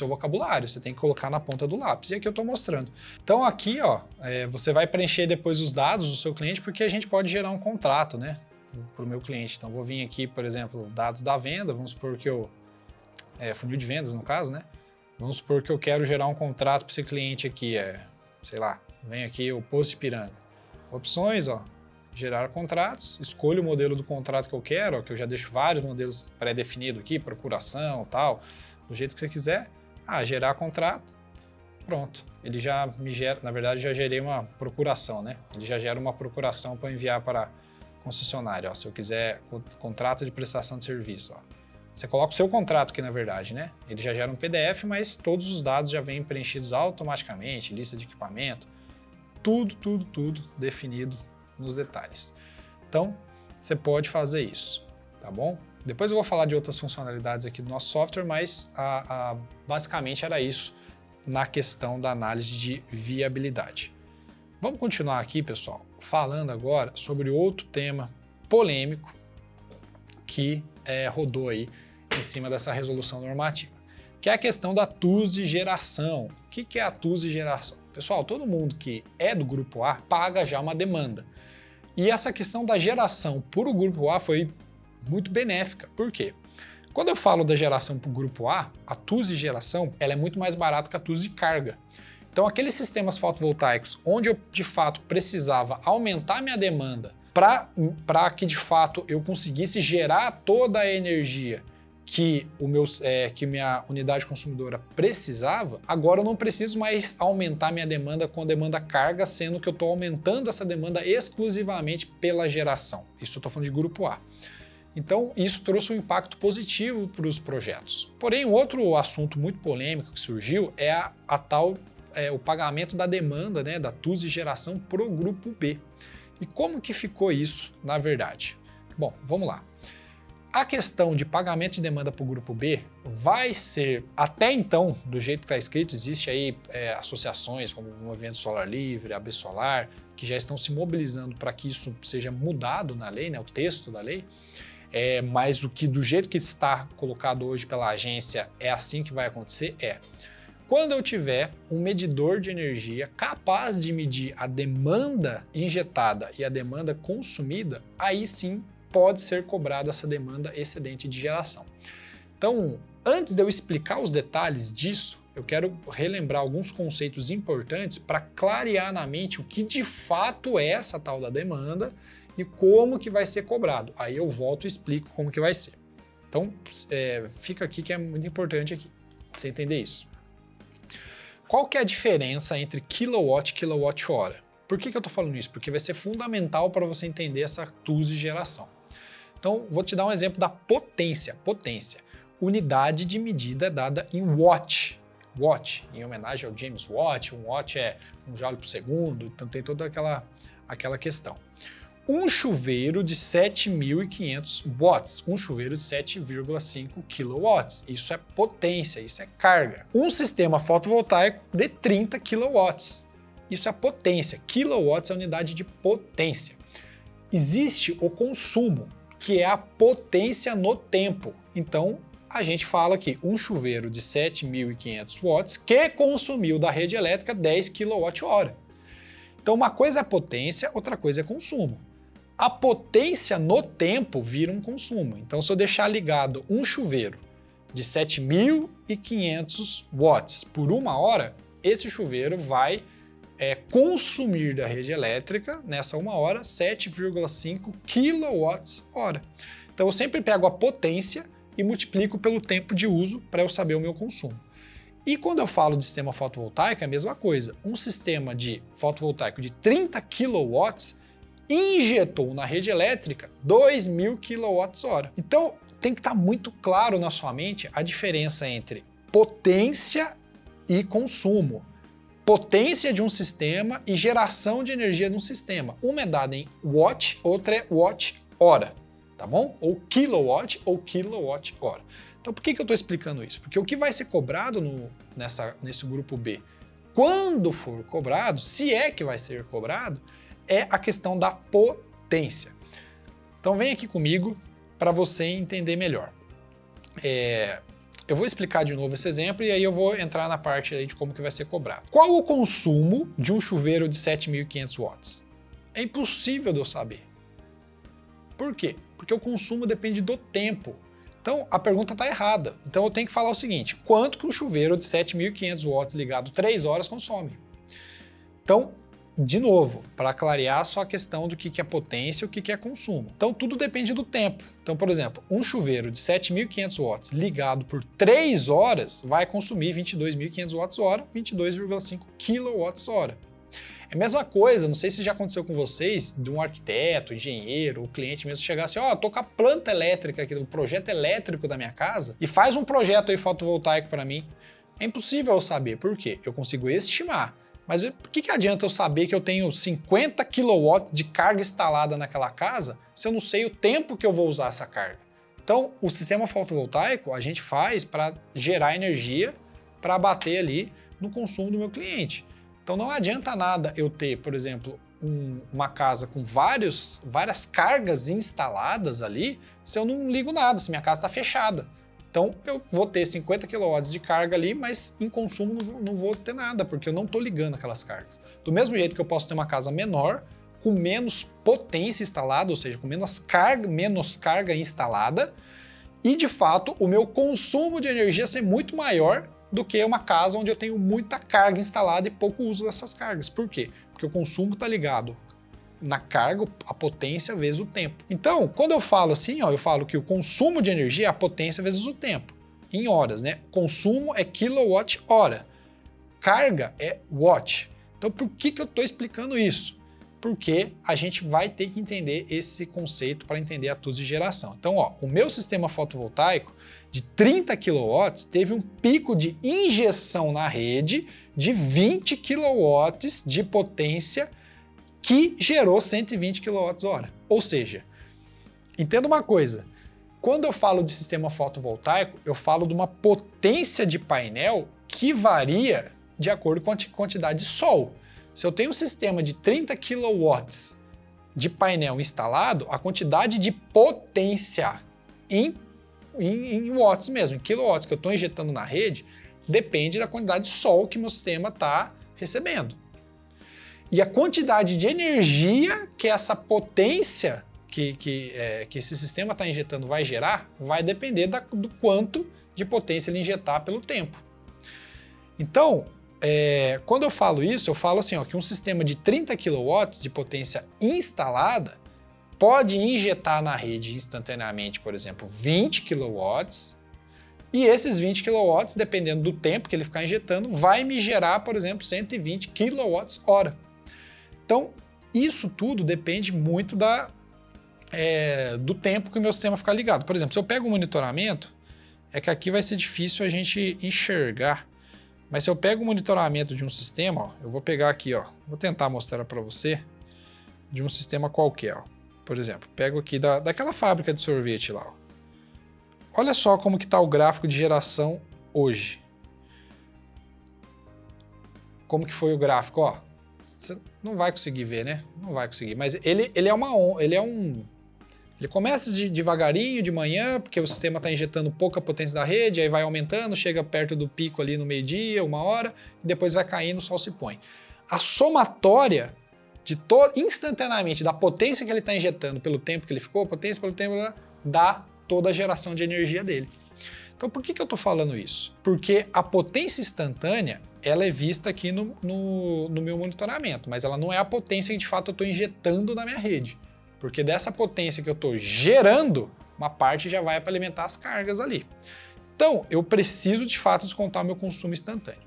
vocabulário, você tem que colocar na ponta do lápis. E aqui eu estou mostrando. Então, aqui, ó, você vai preencher depois os dados do seu cliente, porque a gente pode gerar um contrato, né, para o meu cliente. Então, vou vir aqui, por exemplo, dados da venda, vamos supor que funil de vendas, no caso, né? Vamos supor que eu quero gerar um contrato para esse cliente aqui, sei lá, vem aqui o Poço Ipiranga. Opções, ó, gerar contratos, escolho o modelo do contrato que eu quero, ó, que eu já deixo vários modelos pré-definidos aqui, procuração, tal, do jeito que você quiser. Gerar contrato, pronto. Ele já me gera, na verdade, já gerei uma procuração, né? Ele já gera uma procuração para enviar para a concessionária, ó, se eu quiser contrato de prestação de serviço, ó. Você coloca o seu contrato aqui, na verdade, né? Ele já gera um PDF, mas todos os dados já vêm preenchidos automaticamente, lista de equipamento, tudo definido nos detalhes. Então, você pode fazer isso, tá bom? Depois eu vou falar de outras funcionalidades aqui do nosso software, mas basicamente era isso na questão da análise de viabilidade. Vamos continuar aqui, pessoal, falando agora sobre outro tema polêmico que rodou aí em cima dessa resolução normativa, que é a questão da TUS de geração. O que é a TUS de geração? Pessoal, todo mundo que é do Grupo A paga já uma demanda. E essa questão da geração por o Grupo A foi muito benéfica. Por quê? Quando eu falo da geração para o Grupo A, a TUS de geração ela é muito mais barata que a TUS de carga. Então, aqueles sistemas fotovoltaicos onde eu, de fato, precisava aumentar minha demanda para que, de fato, eu conseguisse gerar toda a energia que minha unidade consumidora precisava, agora eu não preciso mais aumentar minha demanda com demanda carga, sendo que eu estou aumentando essa demanda exclusivamente pela geração. Isso eu estou falando de Grupo A. Então, isso trouxe um impacto positivo para os projetos. Porém, um outro assunto muito polêmico que surgiu é o pagamento da demanda, né, da TUS de geração para o Grupo B. E como que ficou isso, na verdade? Bom, vamos lá. A questão de pagamento de demanda para o Grupo B vai ser, até então, do jeito que está escrito, existe aí associações como o Movimento Solar Livre, a AB Solar, que já estão se mobilizando para que isso seja mudado na lei, né, o texto da lei, mas do jeito que está colocado hoje pela agência, é assim que vai acontecer, quando eu tiver um medidor de energia capaz de medir a demanda injetada e a demanda consumida, aí sim pode ser cobrada essa demanda excedente de geração. Então, antes de eu explicar os detalhes disso, eu quero relembrar alguns conceitos importantes para clarear na mente o que de fato é essa tal da demanda e como que vai ser cobrado. Aí eu volto e explico como que vai ser. Então, fica aqui que é muito importante aqui, você entender isso. Qual que é a diferença entre kilowatt e quilowatt-hora? Por que eu estou falando isso? Porque vai ser fundamental para você entender essa TUS de geração. Então, vou te dar um exemplo da potência. Potência. Unidade de medida dada em watt. Watt, em homenagem ao James Watt. Um watt é um joule por segundo, então tem toda aquela questão. Um chuveiro de 7.500 watts, um chuveiro de 7,5 kW. Isso é potência, isso é carga. Um sistema fotovoltaico de 30 kW. Isso é potência. Kilowatts é a unidade de potência. Existe o consumo, que é a potência no tempo. Então, a gente fala aqui, um chuveiro de 7.500 watts que consumiu da rede elétrica 10 kWh. Então, uma coisa é potência, outra coisa é consumo. A potência no tempo vira um consumo. Então, se eu deixar ligado um chuveiro de 7.500 watts por 1 hora, esse chuveiro vai consumir da rede elétrica, nessa 1 hora, 7,5 kWh. Então, eu sempre pego a potência e multiplico pelo tempo de uso para eu saber o meu consumo. E quando eu falo de sistema fotovoltaico, é a mesma coisa. Um sistema de fotovoltaico de 30 kW injetou na rede elétrica 2.000 kWh. Então, tem que estar muito claro na sua mente a diferença entre potência e consumo. Potência de um sistema e geração de energia de um sistema. Uma é dada em watt, outra é watt-hora, tá bom? Ou kilowatt ou kilowatt-hora. Então, por que eu estou explicando isso? Porque o que vai ser cobrado nesse grupo B, quando for cobrado, se é que vai ser cobrado, é a questão da potência. Então vem aqui comigo para você entender melhor. Eu vou explicar de novo esse exemplo e aí eu vou entrar na parte aí de como que vai ser cobrado. Qual o consumo de um chuveiro de 7.500 watts? É impossível de eu saber. Por quê? Porque o consumo depende do tempo. Então a pergunta está errada. Então eu tenho que falar o seguinte, quanto que um chuveiro de 7.500 watts ligado 3 horas consome? Então, de novo, para clarear só a questão do que é potência e o que é consumo. Então, tudo depende do tempo. Então, por exemplo, um chuveiro de 7.500 watts ligado por 3 horas vai consumir 22.500 watts-hora, 22,5 kWh. É a mesma coisa, não sei se já aconteceu com vocês, de um arquiteto, engenheiro, o cliente mesmo chegar assim, tô com a planta elétrica aqui, o projeto elétrico da minha casa e faz um projeto aí fotovoltaico para mim. É impossível eu saber, por quê? Eu consigo estimar. Mas por que adianta eu saber que eu tenho 50 kW de carga instalada naquela casa se eu não sei o tempo que eu vou usar essa carga? Então, o sistema fotovoltaico a gente faz para gerar energia para bater ali no consumo do meu cliente. Então, não adianta nada eu ter, por exemplo, uma casa com várias cargas instaladas ali se eu não ligo nada, se minha casa está fechada. Então, eu vou ter 50 kW de carga ali, mas em consumo não vou ter nada, porque eu não estou ligando aquelas cargas. Do mesmo jeito que eu posso ter uma casa menor, com menos potência instalada, ou seja, com menos carga instalada, e de fato o meu consumo de energia ser muito maior do que uma casa onde eu tenho muita carga instalada e pouco uso dessas cargas. Por quê? Porque o consumo está ligado na carga, a potência vezes o tempo. Então, quando eu falo assim, eu falo que o consumo de energia é a potência vezes o tempo, em horas, né? Consumo é kilowatt-hora, carga é watt. Então, por que eu estou explicando isso? Porque a gente vai ter que entender esse conceito para entender a TUS de geração. Então, o meu sistema fotovoltaico de 30 kW teve um pico de injeção na rede de 20 kW de potência que gerou 120 kWh. Ou seja, entenda uma coisa, quando eu falo de sistema fotovoltaico, eu falo de uma potência de painel que varia de acordo com a quantidade de sol. Se eu tenho um sistema de 30 kW de painel instalado, a quantidade de potência em watts mesmo, em kilowatts que eu estou injetando na rede, depende da quantidade de sol que meu sistema está recebendo. E a quantidade de energia que essa potência que esse sistema está injetando vai gerar, vai depender do quanto de potência ele injetar pelo tempo. Então, quando eu falo isso, eu falo assim, que um sistema de 30 kW de potência instalada, pode injetar na rede instantaneamente, por exemplo, 20 kW, e esses 20 kW, dependendo do tempo que ele ficar injetando, vai me gerar, por exemplo, 120 kWh. Então, isso tudo depende muito do tempo que o meu sistema ficar ligado. Por exemplo, se eu pego um monitoramento, é que aqui vai ser difícil a gente enxergar, mas se eu pego o monitoramento de um sistema, ó, eu vou pegar aqui, ó, vou tentar mostrar para você, de um sistema qualquer, ó. Por exemplo, pego aqui daquela fábrica de sorvete lá, ó. Olha só como que está o gráfico de geração hoje. Como que foi o gráfico, ó. Você não vai conseguir ver, né? Não vai conseguir, mas ele começa devagarinho de manhã, porque o sistema está injetando pouca potência da rede, aí vai aumentando, chega perto do pico ali no meio-dia, 1h, e depois vai caindo, o sol se põe. A somatória instantaneamente da potência que ele está injetando pelo tempo que ele ficou, potência pelo tempo, dá toda a geração de energia dele. Então por que eu estou falando isso? Porque a potência instantânea, ela é vista aqui no meu monitoramento, mas ela não é a potência que de fato eu estou injetando na minha rede. Porque dessa potência que eu estou gerando, uma parte já vai para alimentar as cargas ali. Então, eu preciso de fato descontar o meu consumo instantâneo.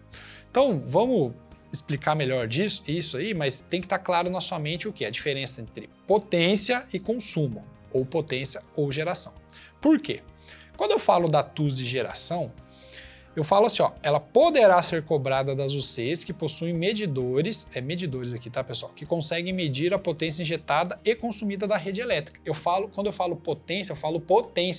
Então, vamos explicar melhor isso aí, mas tem que estar claro na sua mente o que é a diferença entre potência e consumo, ou potência ou geração. Por quê? Quando eu falo da TUS de geração, eu falo assim, ó, ela poderá ser cobrada das UCs que possuem medidores aqui, tá, pessoal, que conseguem medir a potência injetada e consumida da rede elétrica. Quando eu falo potência,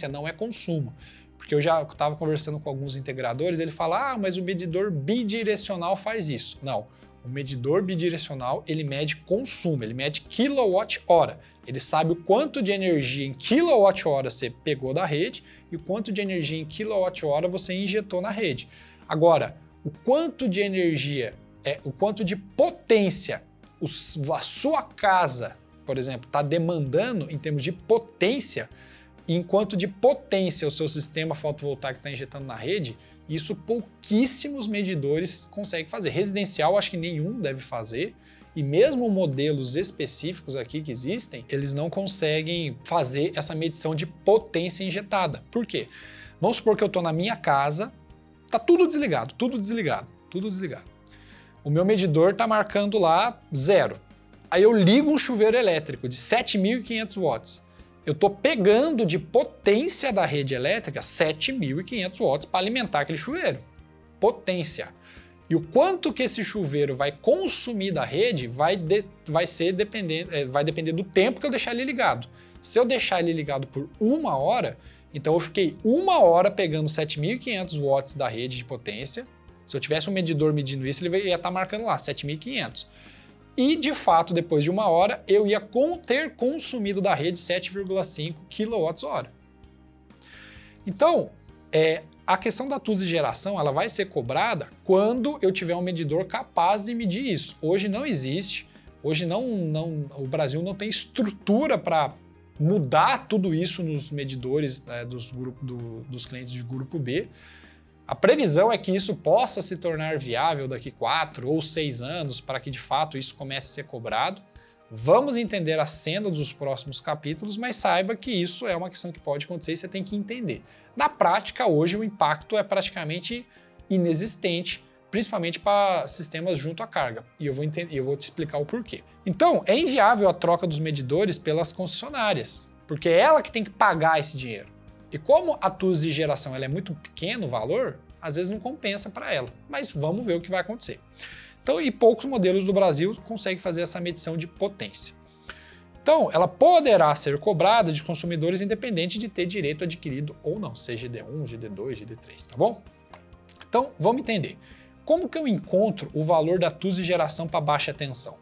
não é consumo. Porque eu já estava conversando com alguns integradores, ele fala, mas o medidor bidirecional faz isso. Não, o medidor bidirecional, ele mede consumo, ele mede quilowatt-hora. Ele sabe o quanto de energia em quilowatt-hora você pegou da rede e o quanto de energia em quilowatt-hora você injetou na rede. Agora, o quanto de energia, o quanto de potência a sua casa, por exemplo, está demandando em termos de potência, e enquanto de potência o seu sistema fotovoltaico está injetando na rede, isso pouquíssimos medidores conseguem fazer. Residencial, acho que nenhum deve fazer. E mesmo modelos específicos aqui que existem, eles não conseguem fazer essa medição de potência injetada. Por quê? Vamos supor que eu estou na minha casa, tá tudo desligado. O meu medidor está marcando lá 0. Aí eu ligo um chuveiro elétrico de 7.500 watts. Eu estou pegando de potência da rede elétrica 7.500 watts para alimentar aquele chuveiro. Potência. E o quanto que esse chuveiro vai consumir da rede vai depender do tempo que eu deixar ele ligado. Se eu deixar ele ligado por 1h, então eu fiquei 1h pegando 7.500 watts da rede de potência. Se eu tivesse um medidor medindo isso, ele ia estar marcando lá 7.500. E, de fato, depois de 1h, eu ia ter consumido da rede 7,5 kWh. Então, a questão da TUS de geração, ela vai ser cobrada quando eu tiver um medidor capaz de medir isso. Hoje não existe, hoje o Brasil não tem estrutura para mudar tudo isso nos medidores dos clientes de grupo B. A previsão é que isso possa se tornar viável daqui 4 ou 6 anos para que de fato isso comece a ser cobrado. Vamos entender a senda dos próximos capítulos, mas saiba que isso é uma questão que pode acontecer e você tem que entender. Na prática, hoje o impacto é praticamente inexistente, principalmente para sistemas junto à carga. E eu vou te explicar o porquê. Então, é inviável a troca dos medidores pelas concessionárias, porque é ela que tem que pagar esse dinheiro. E como a TUS de geração ela é muito pequeno o valor, às vezes não compensa para ela. Mas vamos ver o que vai acontecer. Então, e poucos modelos do Brasil conseguem fazer essa medição de potência. Então, ela poderá ser cobrada de consumidores independente de ter direito adquirido ou não, seja GD1, GD2, GD3, tá bom? Então, vamos entender. Como que eu encontro o valor da TUS de geração para baixa tensão?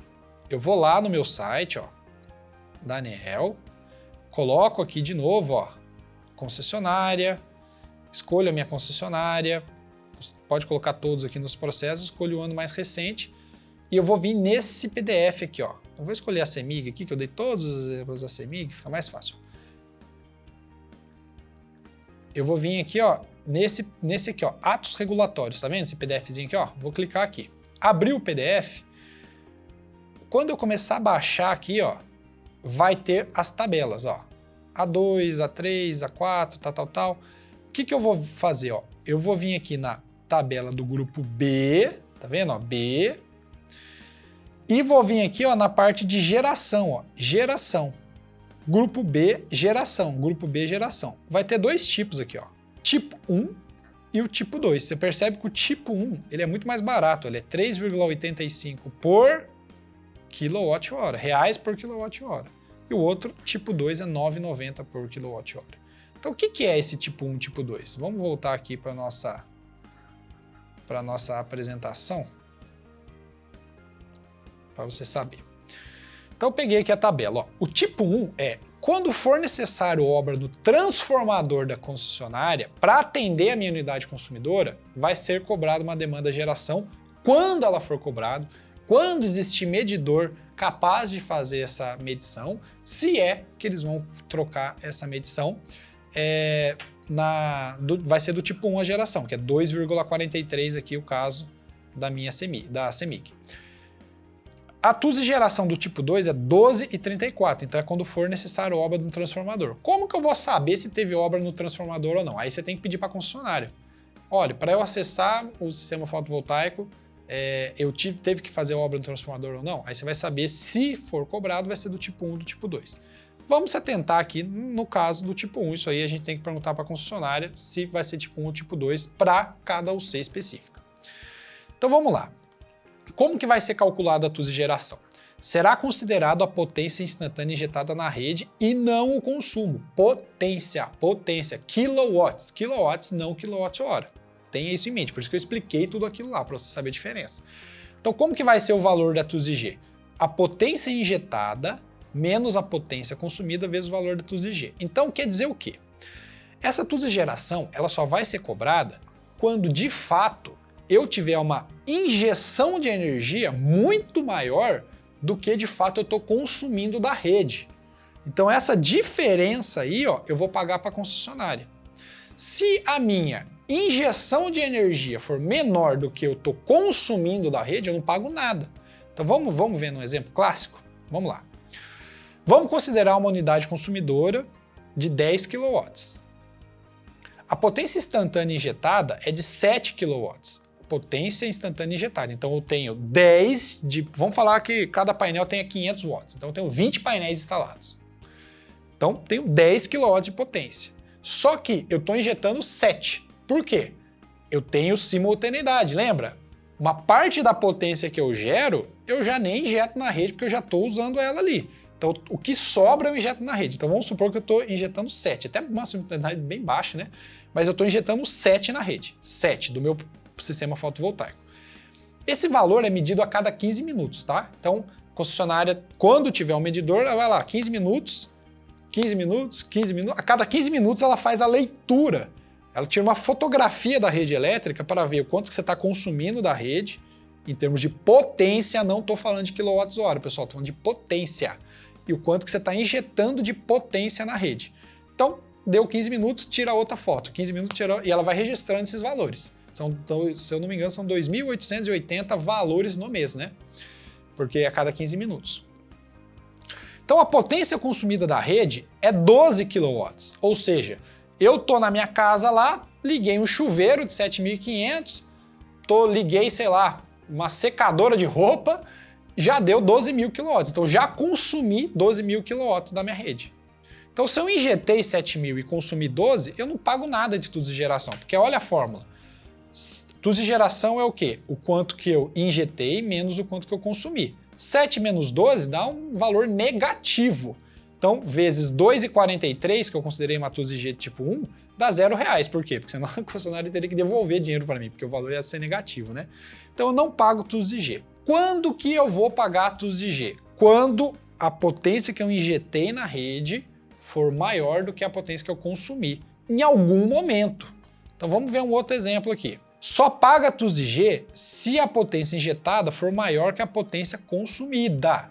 Eu vou lá no meu site, ó, da ANEEL, coloco aqui de novo, ó, concessionária, escolho a minha concessionária, pode colocar todos aqui nos processos, escolho o ano mais recente e eu vou vir nesse PDF aqui, ó. Eu vou escolher a CEMIG aqui, que eu dei todos os exemplos da CEMIG, fica mais fácil. Eu vou vir aqui, ó, nesse aqui, ó, atos regulatórios, tá vendo esse PDFzinho aqui, ó? Vou clicar aqui. Abrir o PDF. Quando eu começar a baixar aqui, ó, vai ter as tabelas, ó. A2, A3, A4, tal. O que eu vou fazer, ó? Eu vou vir aqui na tabela do grupo B, tá vendo, ó? B. E vou vir aqui, ó, na parte de geração, ó. Geração. Grupo B, geração. Grupo B, geração. Vai ter dois tipos aqui, ó. Tipo 1 e o tipo 2. Você percebe que o tipo 1, ele é muito mais barato. Ele é 3,85 por quilowatt-hora. Reais por quilowatt-hora. E o outro, tipo 2, é 9,90 por quilowatt-hora. Então, o que é esse tipo 1 e tipo 2? Vamos voltar aqui para a nossa apresentação, para você saber. Então, eu peguei aqui a tabela. Ó. O tipo 1 é quando for necessário obra no transformador da concessionária para atender a minha unidade consumidora, vai ser cobrada uma demanda geração quando ela for cobrada, quando existir medidor capaz de fazer essa medição, se é que eles vão trocar essa medição, vai ser do tipo 1 a geração, que é 2,43 aqui o caso da CEMIG. A TUS de geração do tipo 2 é 12,34, então é quando for necessário obra no transformador. Como que eu vou saber se teve obra no transformador ou não? Aí você tem que pedir para a concessionária. Olha, para eu acessar o sistema fotovoltaico, eu teve que fazer obra no transformador ou não? Aí você vai saber se for cobrado, vai ser do tipo 1 ou do tipo 2. Vamos se atentar aqui no caso do tipo 1, isso aí a gente tem que perguntar para a concessionária se vai ser tipo 1 ou tipo 2 para cada UC específica. Então vamos lá. Como que vai ser calculada a TUS de geração? Será considerado a potência instantânea injetada na rede e não o consumo. Potência, quilowatts, não quilowatt-hora. Tenha isso em mente, por isso que eu expliquei tudo aquilo lá, para você saber a diferença. Então como que vai ser o valor da TUS de G? A potência injetada menos a potência consumida vezes o valor da TUS de G. Então quer dizer o quê? Essa TUS de geração ela só vai ser cobrada quando de fato eu tiver uma injeção de energia muito maior do que de fato eu estou consumindo da rede. Então essa diferença aí, ó, eu vou pagar para a concessionária. Se a minha injeção de energia for menor do que eu estou consumindo da rede, eu não pago nada. Então vamos ver num exemplo clássico? Vamos lá. Vamos considerar uma unidade consumidora de 10 kW. A potência instantânea injetada é de 7 kW. Potência instantânea injetada. Então eu tenho 10 de... Vamos falar que cada painel tenha 500 watts. Então eu tenho 20 painéis instalados. Então tenho 10 kW de potência. Só que eu estou injetando 7. Por quê? Eu tenho simultaneidade, lembra? Uma parte da potência que eu gero, eu já nem injeto na rede porque eu já estou usando ela ali. Então o que sobra eu injeto na rede. Então vamos supor que eu estou injetando 7. Até uma simultaneidade bem baixa, né? Mas eu estou injetando 7 na rede. 7 do meu sistema fotovoltaico. Esse valor é medido a cada 15 minutos, tá? Então, concessionária, quando tiver um medidor, ela vai lá, 15 minutos, 15 minutos, 15 minutos. A cada 15 minutos ela faz a leitura. Ela tira uma fotografia da rede elétrica para ver o quanto que você está consumindo da rede, em termos de potência, não estou falando de quilowatts-hora, pessoal, estou falando de potência. E o quanto que você está injetando de potência na rede. Então, deu 15 minutos, tira outra foto. 15 minutos, tira, e ela vai registrando esses valores. Se eu não me engano, são 2.880 valores no mês, né? Porque é a cada 15 minutos. Então, a potência consumida da rede é 12 kW. Ou seja, eu estou na minha casa lá, liguei um chuveiro de 7.500, liguei, sei lá, uma secadora de roupa, já deu 12.000 kW. Então, já consumi 12.000 kW da minha rede. Então, se eu injetei 7.000 e consumi 12, eu não pago nada de TUS de geração, porque olha a fórmula. TUS de geração é o quê? O quanto que eu injetei menos o quanto que eu consumi. 7 menos 12 dá um valor negativo. Então, vezes 2,43, que eu considerei uma TUS de G tipo 1, dá R$0. Por quê? Porque senão a concessionária teria que devolver dinheiro para mim, porque o valor ia ser negativo, né? Então, eu não pago TUS de G. Quando que eu vou pagar a TUS de G? Quando a potência que eu injetei na rede for maior do que a potência que eu consumi, em algum momento. Então vamos ver um outro exemplo aqui. Só paga a TUS de G se a potência injetada for maior que a potência consumida.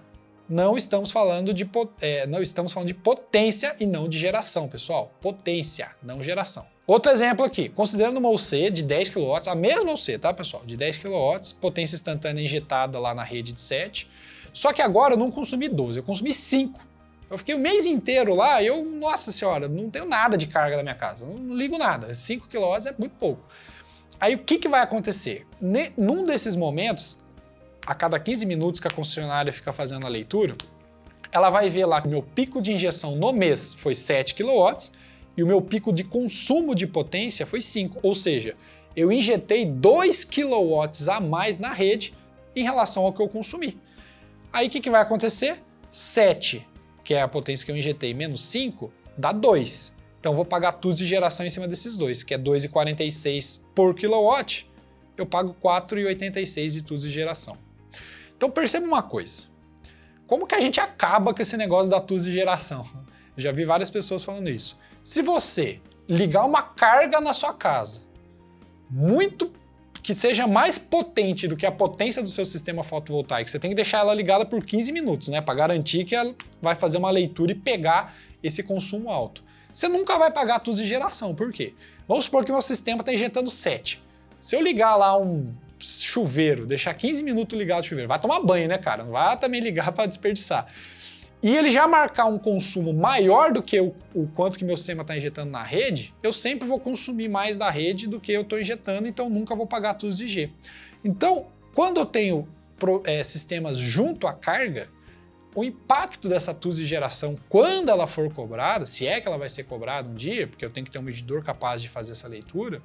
Não estamos falando de potência e não de geração, pessoal. Potência, não geração. Outro exemplo aqui, considerando uma UC de 10 kW, a mesma UC, tá, pessoal? De 10 kW, potência instantânea injetada lá na rede de 7. Só que agora eu não consumi 12, eu consumi 5. Eu fiquei o mês inteiro lá e eu, nossa senhora, não tenho nada de carga na minha casa, não ligo nada, 5 kW é muito pouco. Aí o que vai acontecer? Num desses momentos, a cada 15 minutos que a concessionária fica fazendo a leitura, ela vai ver lá que o meu pico de injeção no mês foi 7 kW e o meu pico de consumo de potência foi 5, ou seja, eu injetei 2 kW a mais na rede em relação ao que eu consumi. Aí o que vai acontecer? 7, que é a potência que eu injetei, menos 5, dá 2. Então eu vou pagar TUS de geração em cima desses dois, que é 2,46 por kW, eu pago 4,86 de TUS de geração. Então perceba uma coisa, como que a gente acaba com esse negócio da TUS de geração? Eu já vi várias pessoas falando isso. Se você ligar uma carga na sua casa, muito que seja mais potente do que a potência do seu sistema fotovoltaico, você tem que deixar ela ligada por 15 minutos, né, para garantir que ela vai fazer uma leitura e pegar esse consumo alto. Você nunca vai pagar a TUS de geração, por quê? Vamos supor que o meu sistema está injetando 7. Se eu ligar lá um chuveiro, deixar 15 minutos ligado o chuveiro, vai tomar banho, né, cara? Não vai também ligar para desperdiçar. E ele já marcar um consumo maior do que o quanto que meu sistema está injetando na rede, eu sempre vou consumir mais da rede do que eu estou injetando, então nunca vou pagar TUS de G. Então, quando eu tenho sistemas junto à carga, o impacto dessa TUS de geração, quando ela for cobrada, se é que ela vai ser cobrada um dia, porque eu tenho que ter um medidor capaz de fazer essa leitura,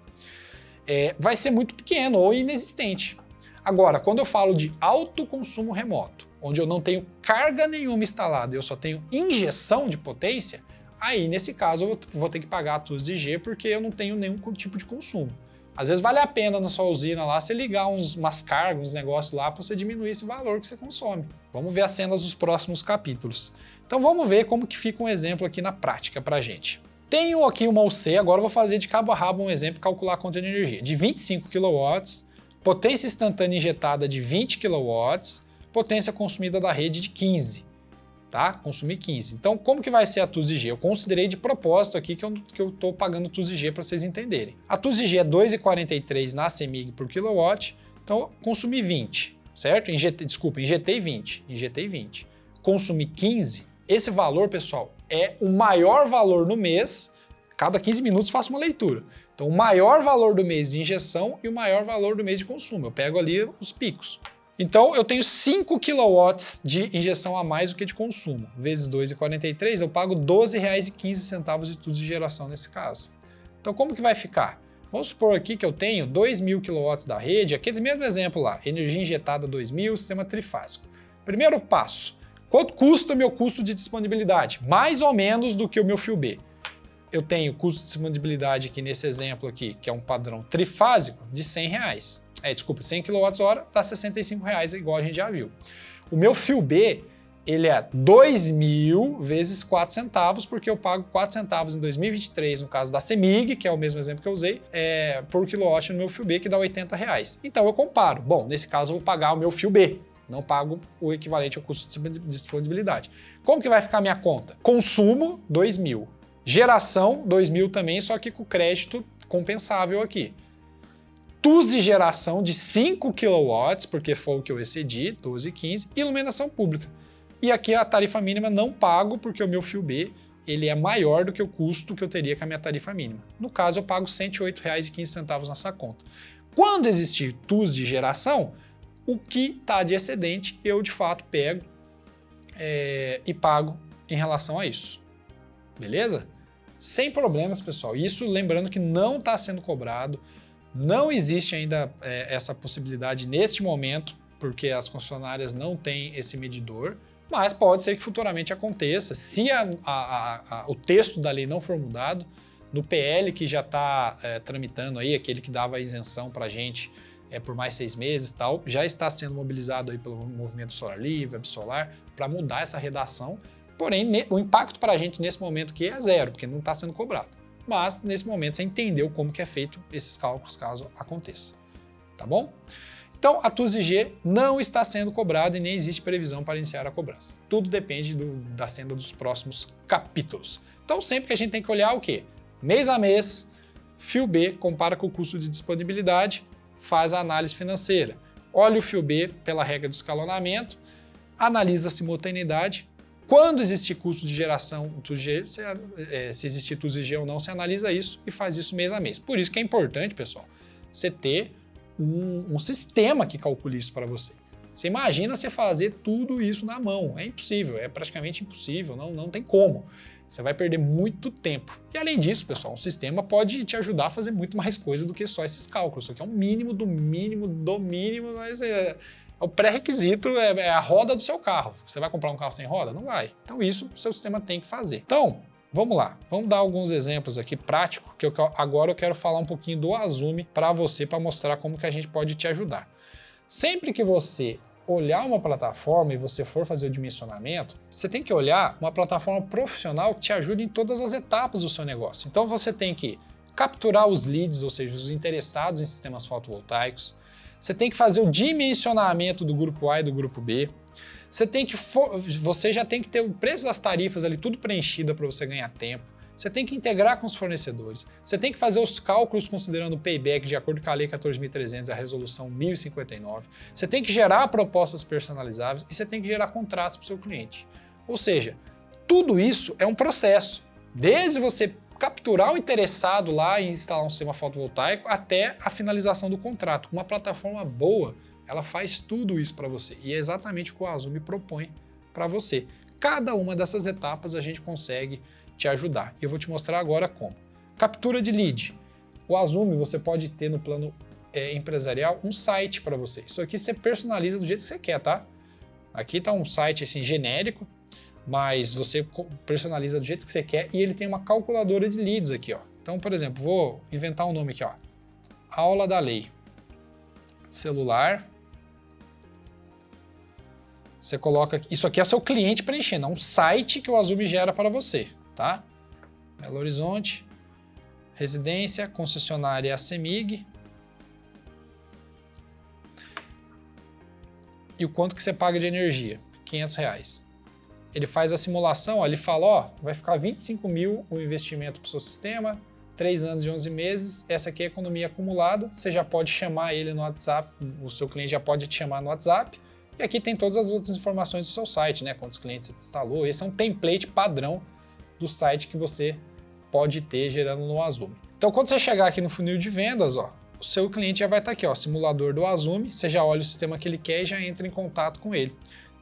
vai ser muito pequeno ou inexistente. Agora, quando eu falo de alto consumo remoto, onde eu não tenho carga nenhuma instalada, eu só tenho injeção de potência, aí nesse caso eu vou ter que pagar a TUS de G porque eu não tenho nenhum tipo de consumo. Às vezes vale a pena na sua usina lá você ligar umas cargas, uns negócios lá para você diminuir esse valor que você consome. Vamos ver as cenas dos próximos capítulos. Então vamos ver como que fica um exemplo aqui na prática pra gente. Tenho aqui uma UC, agora eu vou fazer de cabo a rabo um exemplo, calcular a conta de energia. De 25 kW, potência instantânea injetada de 20 kW, potência consumida da rede de 15, tá? Consumi 15. Então, como que vai ser a TUS de G? Eu considerei de propósito aqui que eu estou pagando TUS de G para vocês entenderem. A TUS de G é 2,43 na CEMIG por kW, então consumi 20, certo? Injetei 20. Consumi 15. Esse valor, pessoal, é o maior valor no mês. Cada 15 minutos faço uma leitura. Então, o maior valor do mês de injeção e o maior valor do mês de consumo. Eu pego ali os picos. Então, eu tenho 5 kW de injeção a mais do que de consumo. Vezes 2,43, eu pago R$ 12,15 de TUS de geração nesse caso. Então, como que vai ficar? Vamos supor aqui que eu tenho 2.000 kW da rede, aquele mesmo exemplo lá, energia injetada 2.000, sistema trifásico. Primeiro passo, quanto custa meu custo de disponibilidade? Mais ou menos do que o meu fio B. Eu tenho custo de disponibilidade aqui nesse exemplo aqui, que é um padrão trifásico, de R$100. 100 kWh dá R$65, igual a gente já viu. O meu fio B, ele é 2.000 vezes 4 centavos, porque eu pago 4 centavos em 2023, no caso da CEMIG, que é o mesmo exemplo que eu usei, por quilowatt no meu fio B, que dá R$80. Então eu comparo. Bom, nesse caso eu vou pagar o meu fio B, não pago o equivalente ao custo de disponibilidade. Como que vai ficar a minha conta? Consumo, 2.000. Geração, 2.000 também, só que com crédito compensável aqui. TUS de geração de 5 kW, porque foi o que eu excedi, 12,15, e iluminação pública. E aqui a tarifa mínima não pago, porque o meu fio B ele é maior do que o custo que eu teria com a minha tarifa mínima. No caso, eu pago R$ 108,15 nessa conta. Quando existir TUS de geração, o que está de excedente, eu de fato pego e pago em relação a isso. Beleza? Sem problemas, pessoal. Isso lembrando que não está sendo cobrado. Não existe ainda essa possibilidade neste momento, porque as concessionárias não têm esse medidor, mas pode ser que futuramente aconteça. Se o texto da lei não for mudado, no PL que já está tramitando aí, aquele que dava isenção para a gente por mais 6 meses e tal, já está sendo mobilizado aí pelo Movimento Solar Livre, Absolar, para mudar essa redação. Porém, o impacto para a gente nesse momento aqui é zero, porque não está sendo cobrado. Mas, nesse momento, você entendeu como que é feito esses cálculos caso aconteça. Tá bom? Então, a TUS de G não está sendo cobrada e nem existe previsão para iniciar a cobrança. Tudo depende da senda dos próximos capítulos. Então, sempre que a gente tem que olhar o quê? Mês a mês, fio B, compara com o custo de disponibilidade, faz a análise financeira. Olha o fio B pela regra do escalonamento, analisa a simultaneidade, Quando existir custo de geração, se existir custo de G ou não, você analisa isso e faz isso mês a mês. Por isso que é importante, pessoal, você ter um sistema que calcule isso para você. Você imagina você fazer tudo isso na mão. É impossível, é praticamente impossível, não tem como. Você vai perder muito tempo. E além disso, pessoal, um sistema pode te ajudar a fazer muito mais coisa do que só esses cálculos. Isso aqui é um mínimo do mínimo do mínimo, mas é o pré-requisito, é a roda do seu carro. Você vai comprar um carro sem roda? Não vai. Então isso o seu sistema tem que fazer. Então, vamos lá. Vamos dar alguns exemplos aqui práticos, que agora eu quero falar um pouquinho do Azumi para você, para mostrar como que a gente pode te ajudar. Sempre que você olhar uma plataforma e você for fazer o dimensionamento, você tem que olhar uma plataforma profissional que te ajude em todas as etapas do seu negócio. Então você tem que capturar os leads, ou seja, os interessados em sistemas fotovoltaicos. Você tem que fazer o dimensionamento do grupo A e do grupo B. Você já tem que ter o preço das tarifas ali tudo preenchido para você ganhar tempo. Você tem que integrar com os fornecedores. Você tem que fazer os cálculos considerando o payback de acordo com a Lei 14.300, a Resolução 1059. Você tem que gerar propostas personalizáveis e você tem que gerar contratos para o seu cliente. Ou seja, tudo isso é um processo. Desde você capturar o interessado lá em instalar um sistema fotovoltaico até a finalização do contrato. Uma plataforma boa, ela faz tudo isso para você. E é exatamente o que o Azumi propõe para você. Cada uma dessas etapas a gente consegue te ajudar. E eu vou te mostrar agora como. Captura de lead. O Azumi você pode ter no plano empresarial um site para você. Isso aqui você personaliza do jeito que você quer, tá? Aqui está um site assim genérico, mas você personaliza do jeito que você quer e ele tem uma calculadora de leads aqui, ó. Então, por exemplo, vou inventar um nome aqui, ó. Aula da Lei. Celular. Você coloca... Isso aqui é seu cliente preenchendo, é um site que o Azumi gera para você, tá? Belo Horizonte, residência, concessionária CEMIG. E o quanto que você paga de energia? R$500. Ele faz a simulação, ó, ele fala, ó, vai ficar 25 mil o investimento para o seu sistema, 3 anos e 11 meses, essa aqui é a economia acumulada, você já pode chamar ele no WhatsApp, o seu cliente já pode te chamar no WhatsApp, e aqui tem todas as outras informações do seu site, né, quantos clientes você instalou, esse é um template padrão do site que você pode ter gerando no Azumi. Então, quando você chegar aqui no funil de vendas, ó, o seu cliente já vai estar aqui, ó, simulador do Azumi, você já olha o sistema que ele quer e já entra em contato com ele.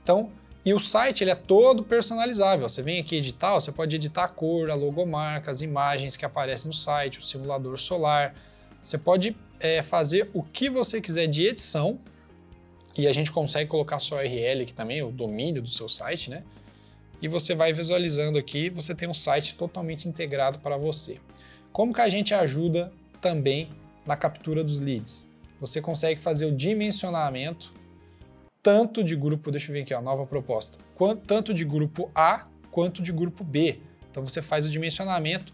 Então, e o site ele é todo personalizável. Você vem aqui editar, você pode editar a cor, a logomarca, as imagens que aparecem no site, o simulador solar. Você pode fazer o que você quiser de edição e a gente consegue colocar sua URL aqui também, o domínio do seu site, né? E você vai visualizando aqui, você tem um site totalmente integrado para você. Como que a gente ajuda também na captura dos leads? Você consegue fazer o dimensionamento tanto de grupo, deixa eu ver aqui, ó, nova proposta, tanto de grupo A quanto de grupo B. Então você faz o dimensionamento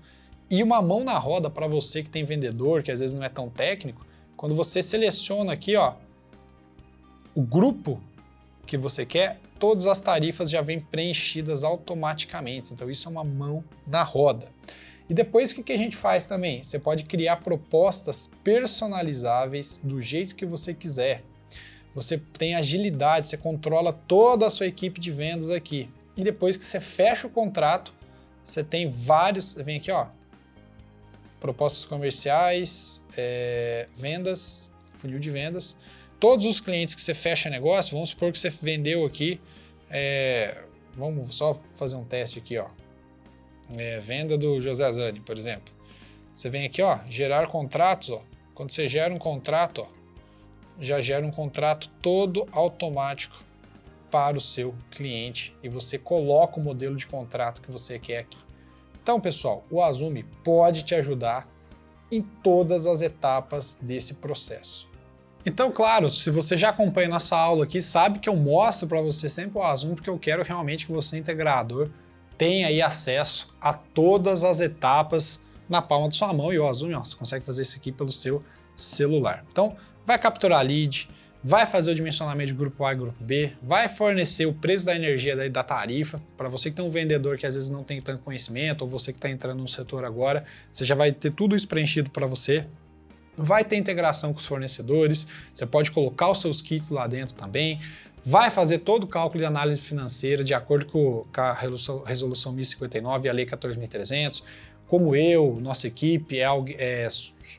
e uma mão na roda para você que tem vendedor, que às vezes não é tão técnico, quando você seleciona aqui, ó, o grupo que você quer, todas as tarifas já vêm preenchidas automaticamente. Então isso é uma mão na roda. E depois o que a gente faz também? Você pode criar propostas personalizáveis do jeito que você quiser. Você tem agilidade, você controla toda a sua equipe de vendas aqui. E depois que você fecha o contrato, você tem vários... Vem aqui, ó. Propostas comerciais, vendas, funil de vendas. Todos os clientes que você fecha negócio, vamos supor que você vendeu aqui... vamos só fazer um teste aqui, ó. Venda do José Zani, por exemplo. Você vem aqui, ó, gerar contratos, ó. Quando você gera um contrato, ó, já gera um contrato todo automático para o seu cliente e você coloca o modelo de contrato que você quer aqui. Então, pessoal, o Azumi pode te ajudar em todas as etapas desse processo. Então, claro, se você já acompanha nossa aula aqui, sabe que eu mostro para você sempre o Azumi porque eu quero realmente que você, integrador, tenha aí acesso a todas as etapas na palma da sua mão e o Azumi, ó, você consegue fazer isso aqui pelo seu celular. Então, vai capturar lead, vai fazer o dimensionamento de grupo A e grupo B, vai fornecer o preço da energia da tarifa. Para você que tem um vendedor que às vezes não tem tanto conhecimento, ou você que está entrando no setor agora, você já vai ter tudo isso preenchido para você. Vai ter integração com os fornecedores, você pode colocar os seus kits lá dentro também, vai fazer todo o cálculo de análise financeira de acordo com a Resolução 1059 e a Lei 14.300. Como eu, nossa equipe,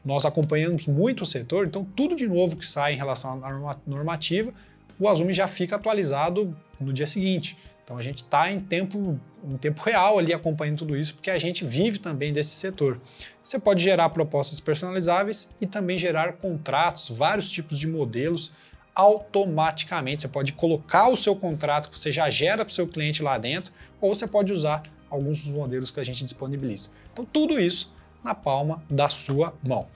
nós acompanhamos muito o setor, então tudo de novo que sai em relação à normativa, o Azumi já fica atualizado no dia seguinte. Então a gente está em tempo real ali acompanhando tudo isso, porque a gente vive também desse setor. Você pode gerar propostas personalizáveis e também gerar contratos, vários tipos de modelos automaticamente. Você pode colocar o seu contrato que você já gera para o seu cliente lá dentro, ou você pode usar alguns dos modelos que a gente disponibiliza. Então tudo isso na palma da sua mão.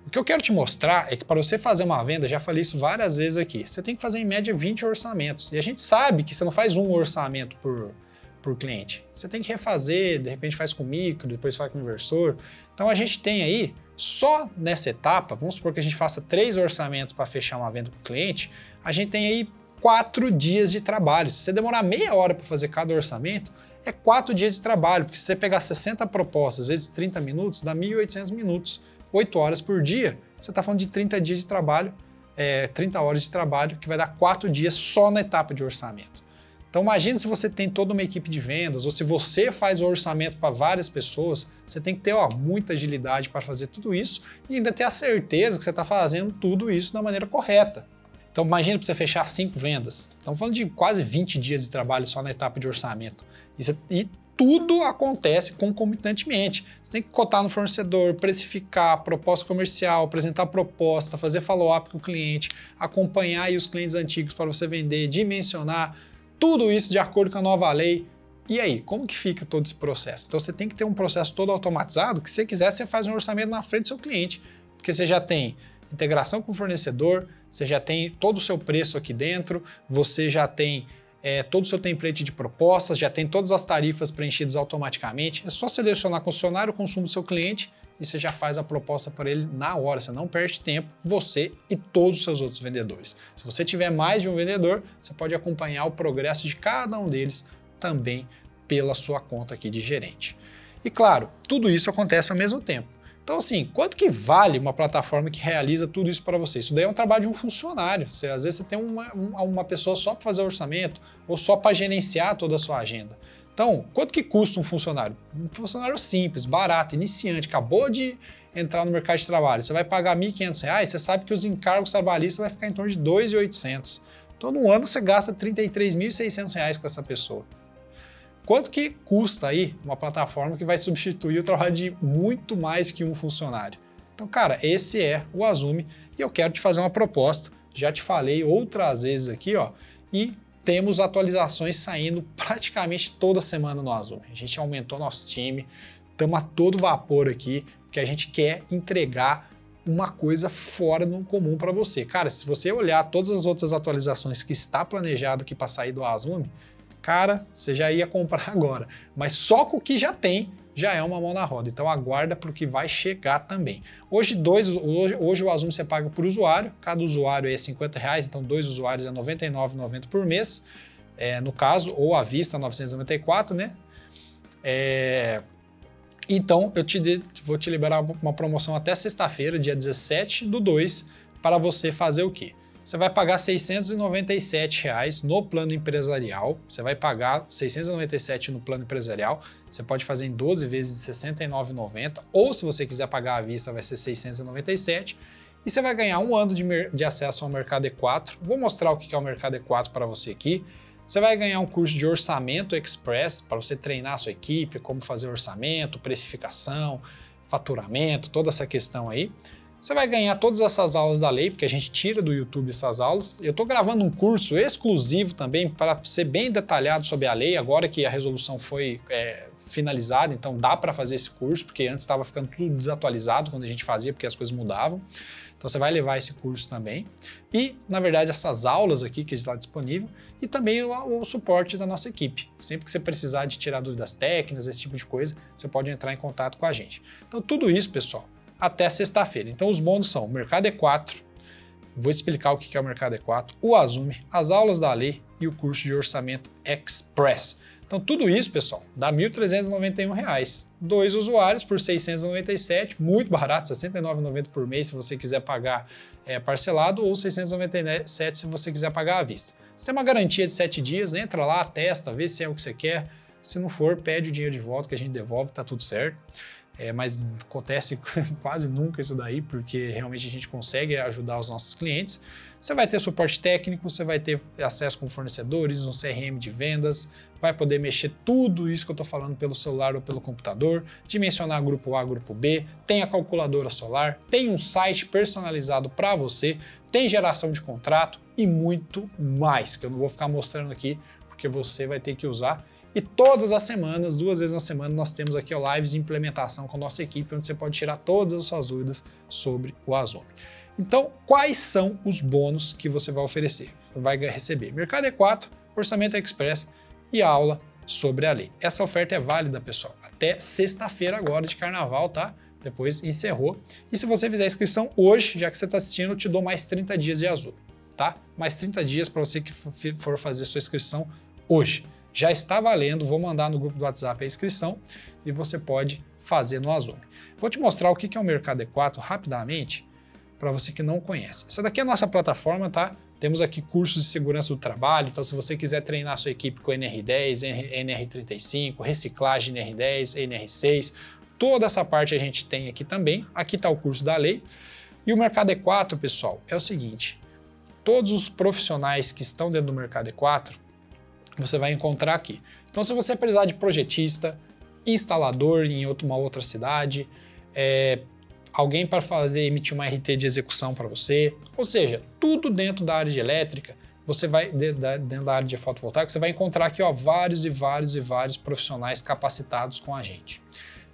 O que eu quero te mostrar é que para você fazer uma venda, já falei isso várias vezes aqui, você tem que fazer em média 20 orçamentos. E a gente sabe que você não faz um orçamento por cliente. Você tem que refazer, de repente faz com micro, depois faz com inversor. Então a gente tem aí, só nessa etapa, vamos supor que a gente faça 3 orçamentos para fechar uma venda com o cliente, a gente tem aí 4 dias de trabalho. Se você demorar meia hora para fazer cada orçamento, é 4 dias de trabalho, porque se você pegar 60 propostas vezes 30 minutos, dá 1.800 minutos. 8 horas por dia, você está falando de 30 dias de trabalho, 30 horas de trabalho, que vai dar 4 dias só na etapa de orçamento. Então imagine se você tem toda uma equipe de vendas, ou se você faz o orçamento para várias pessoas, você tem que ter muita agilidade para fazer tudo isso e ainda ter a certeza que você está fazendo tudo isso da maneira correta. Então imagine para você fechar 5 vendas. Estamos falando de quase 20 dias de trabalho só na etapa de orçamento. E tudo acontece concomitantemente. Você tem que cotar no fornecedor, precificar, proposta comercial, apresentar proposta, fazer follow-up com o cliente, acompanhar aí os clientes antigos para você vender, dimensionar, tudo isso de acordo com a nova lei. E aí, como que fica todo esse processo? Então você tem que ter um processo todo automatizado, que se você quiser, você faz um orçamento na frente do seu cliente, porque você já tem integração com o fornecedor, você já tem todo o seu preço aqui dentro, você já tem todo o seu template de propostas, já tem todas as tarifas preenchidas automaticamente. É só selecionar concessionário, o consumo do seu cliente e você já faz a proposta para ele na hora. Você não perde tempo, você e todos os seus outros vendedores. Se você tiver mais de um vendedor, você pode acompanhar o progresso de cada um deles também pela sua conta aqui de gerente. E claro, tudo isso acontece ao mesmo tempo. Então assim, quanto que vale uma plataforma que realiza tudo isso para você? Isso daí é um trabalho de um funcionário. Às vezes você tem uma pessoa só para fazer o orçamento ou só para gerenciar toda a sua agenda. Então, quanto que custa um funcionário? Um funcionário simples, barato, iniciante, acabou de entrar no mercado de trabalho. Você vai pagar R$ 1.500, você sabe que os encargos trabalhistas vai ficar em torno de R$ 2.800. Então no ano você gasta R$ 33.600 com essa pessoa. Quanto que custa aí uma plataforma que vai substituir o trabalho de muito mais que um funcionário? Então, cara, esse é o Azumi e eu quero te fazer uma proposta. Já te falei outras vezes aqui, ó, e temos atualizações saindo praticamente toda semana no Azumi. A gente aumentou nosso time, estamos a todo vapor aqui, porque a gente quer entregar uma coisa fora do comum para você. Cara, se você olhar todas as outras atualizações que está planejado aqui para sair do Azumi, cara, você já ia comprar agora. Mas só com o que já tem, já é uma mão na roda. Então aguarda para o que vai chegar também. Hoje o Azumi você paga por usuário, cada usuário é R$50, então 2 usuários é R$ 99,90 por mês, no caso, ou à vista R$ 994, né? Então eu vou te liberar uma promoção até sexta-feira, dia 17/2, para você fazer o quê? Você vai pagar R$ 697 no plano empresarial, você vai pagar R$ 697 no plano empresarial, você pode fazer em 12 vezes de R$ 69,90, ou se você quiser pagar à vista vai ser R$ 697, e você vai ganhar 1 ano de acesso ao Mercado E4. Vou mostrar o que é o Mercado E4 para você aqui. Você vai ganhar um curso de orçamento express para você treinar a sua equipe, como fazer orçamento, precificação, faturamento, toda essa questão aí. Você vai ganhar todas essas aulas da lei, porque a gente tira do YouTube essas aulas. Eu estou gravando um curso exclusivo também para ser bem detalhado sobre a lei, agora que a resolução foi finalizada, então dá para fazer esse curso, porque antes estava ficando tudo desatualizado quando a gente fazia, porque as coisas mudavam. Então você vai levar esse curso também. E, na verdade, essas aulas aqui que está disponível e também o suporte da nossa equipe. Sempre que você precisar de tirar dúvidas técnicas, esse tipo de coisa, você pode entrar em contato com a gente. Então tudo isso, pessoal, até sexta-feira. Então os bônus são o Mercado E4, vou explicar o que é o Mercado E4, o Azumi, as aulas da lei e o curso de orçamento express. Então tudo isso, pessoal, dá R$ 1.391. 2 usuários por R$ 697, muito barato, R$ 69,90 por mês se você quiser pagar parcelado ou R$ 697 se você quiser pagar à vista. Você tem uma garantia de 7 dias, entra lá, testa, vê se é o que você quer. Se não for, pede o dinheiro de volta que a gente devolve, tá tudo certo. Mas acontece quase nunca isso daí, porque realmente a gente consegue ajudar os nossos clientes. Você vai ter suporte técnico, você vai ter acesso com fornecedores, um CRM de vendas, vai poder mexer tudo isso que eu estou falando pelo celular ou pelo computador, dimensionar grupo A, grupo B, tem a calculadora solar, tem um site personalizado para você, tem geração de contrato e muito mais, que eu não vou ficar mostrando aqui, porque você vai ter que usar. E todas as semanas, 2 vezes na semana, nós temos aqui lives de implementação com a nossa equipe, onde você pode tirar todas as suas dúvidas sobre o Azome. Então, quais são os bônus que você vai oferecer? Vai receber Mercado E4, Orçamento Express e a aula sobre a lei. Essa oferta é válida, pessoal, até sexta-feira agora de carnaval, tá? Depois encerrou. E se você fizer a inscrição hoje, já que você está assistindo, eu te dou mais 30 dias de Azul, tá? Mais 30 dias para você que for fazer sua inscrição hoje. Já está valendo, vou mandar no grupo do WhatsApp a inscrição e você pode fazer no Azome. Vou te mostrar o que é o Mercado E4 rapidamente, para você que não conhece. Essa daqui é a nossa plataforma, tá? Temos aqui cursos de segurança do trabalho, então se você quiser treinar a sua equipe com NR10, NR35, reciclagem NR10, NR6, toda essa parte a gente tem aqui também. Aqui está o curso da lei. E o Mercado E4, pessoal, é o seguinte, todos os profissionais que estão dentro do Mercado E4, você vai encontrar aqui. Então, se você precisar de projetista, instalador em uma outra cidade, alguém para emitir uma RT de execução para você, ou seja, tudo dentro da área de elétrica, você vai, dentro da área de fotovoltaica, você vai encontrar aqui vários e vários profissionais capacitados com a gente.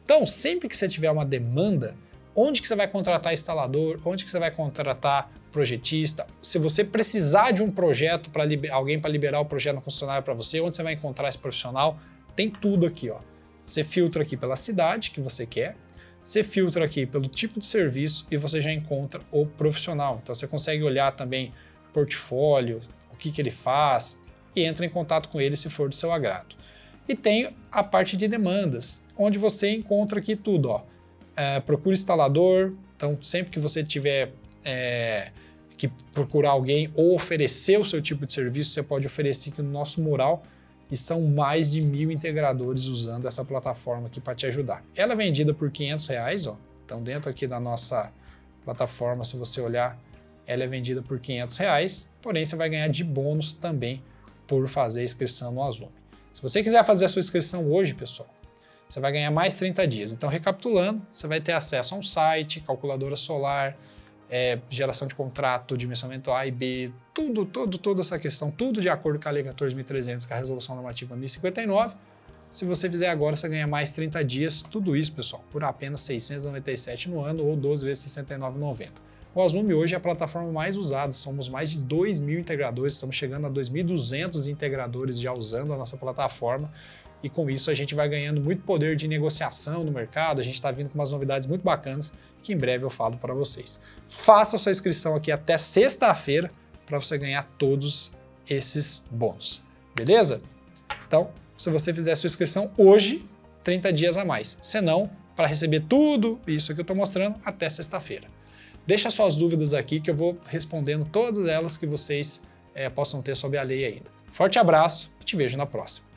Então, sempre que você tiver uma demanda, onde que você vai contratar instalador, onde que você vai contratar projetista, se você precisar de um projeto para alguém para liberar o projeto na concessionária para você, onde você vai encontrar esse profissional, tem tudo aqui, ó. Você filtra aqui pela cidade que você quer, você filtra aqui pelo tipo de serviço e você já encontra o profissional. Então você consegue olhar também portfólio, o que ele faz e entra em contato com ele se for do seu agrado. E tem a parte de demandas, onde você encontra aqui tudo, ó. Procura instalador, então sempre que você tiver que procurar alguém ou oferecer o seu tipo de serviço, você pode oferecer aqui no nosso mural e são mais de 1.000 integradores usando essa plataforma aqui para te ajudar. Ela é vendida por R$500, ó. Então dentro aqui da nossa plataforma, se você olhar, ela é vendida por R$500, porém você vai ganhar de bônus também por fazer a inscrição no Azome. Se você quiser fazer a sua inscrição hoje, pessoal, você vai ganhar mais 30 dias. Então, recapitulando, você vai ter acesso a um site, calculadora solar, geração de contrato, dimensionamento A e B, toda essa questão, tudo de acordo com a Lei 14.300, com a Resolução Normativa 1059. Se você fizer agora, você ganha mais 30 dias, tudo isso, pessoal, por apenas R$ 697 no ano ou 12 vezes R$ 69,90. O Azome hoje é a plataforma mais usada, somos mais de 2.000 integradores, estamos chegando a 2.200 integradores já usando a nossa plataforma. E com isso a gente vai ganhando muito poder de negociação no mercado, a gente está vindo com umas novidades muito bacanas que em breve eu falo para vocês. Faça a sua inscrição aqui até sexta-feira para você ganhar todos esses bônus, beleza? Então, se você fizer a sua inscrição hoje, 30 dias a mais. Se não, para receber tudo isso que eu estou mostrando, até sexta-feira. Deixa suas dúvidas aqui que eu vou respondendo todas elas que vocês possam ter sobre a lei ainda. Forte abraço e te vejo na próxima.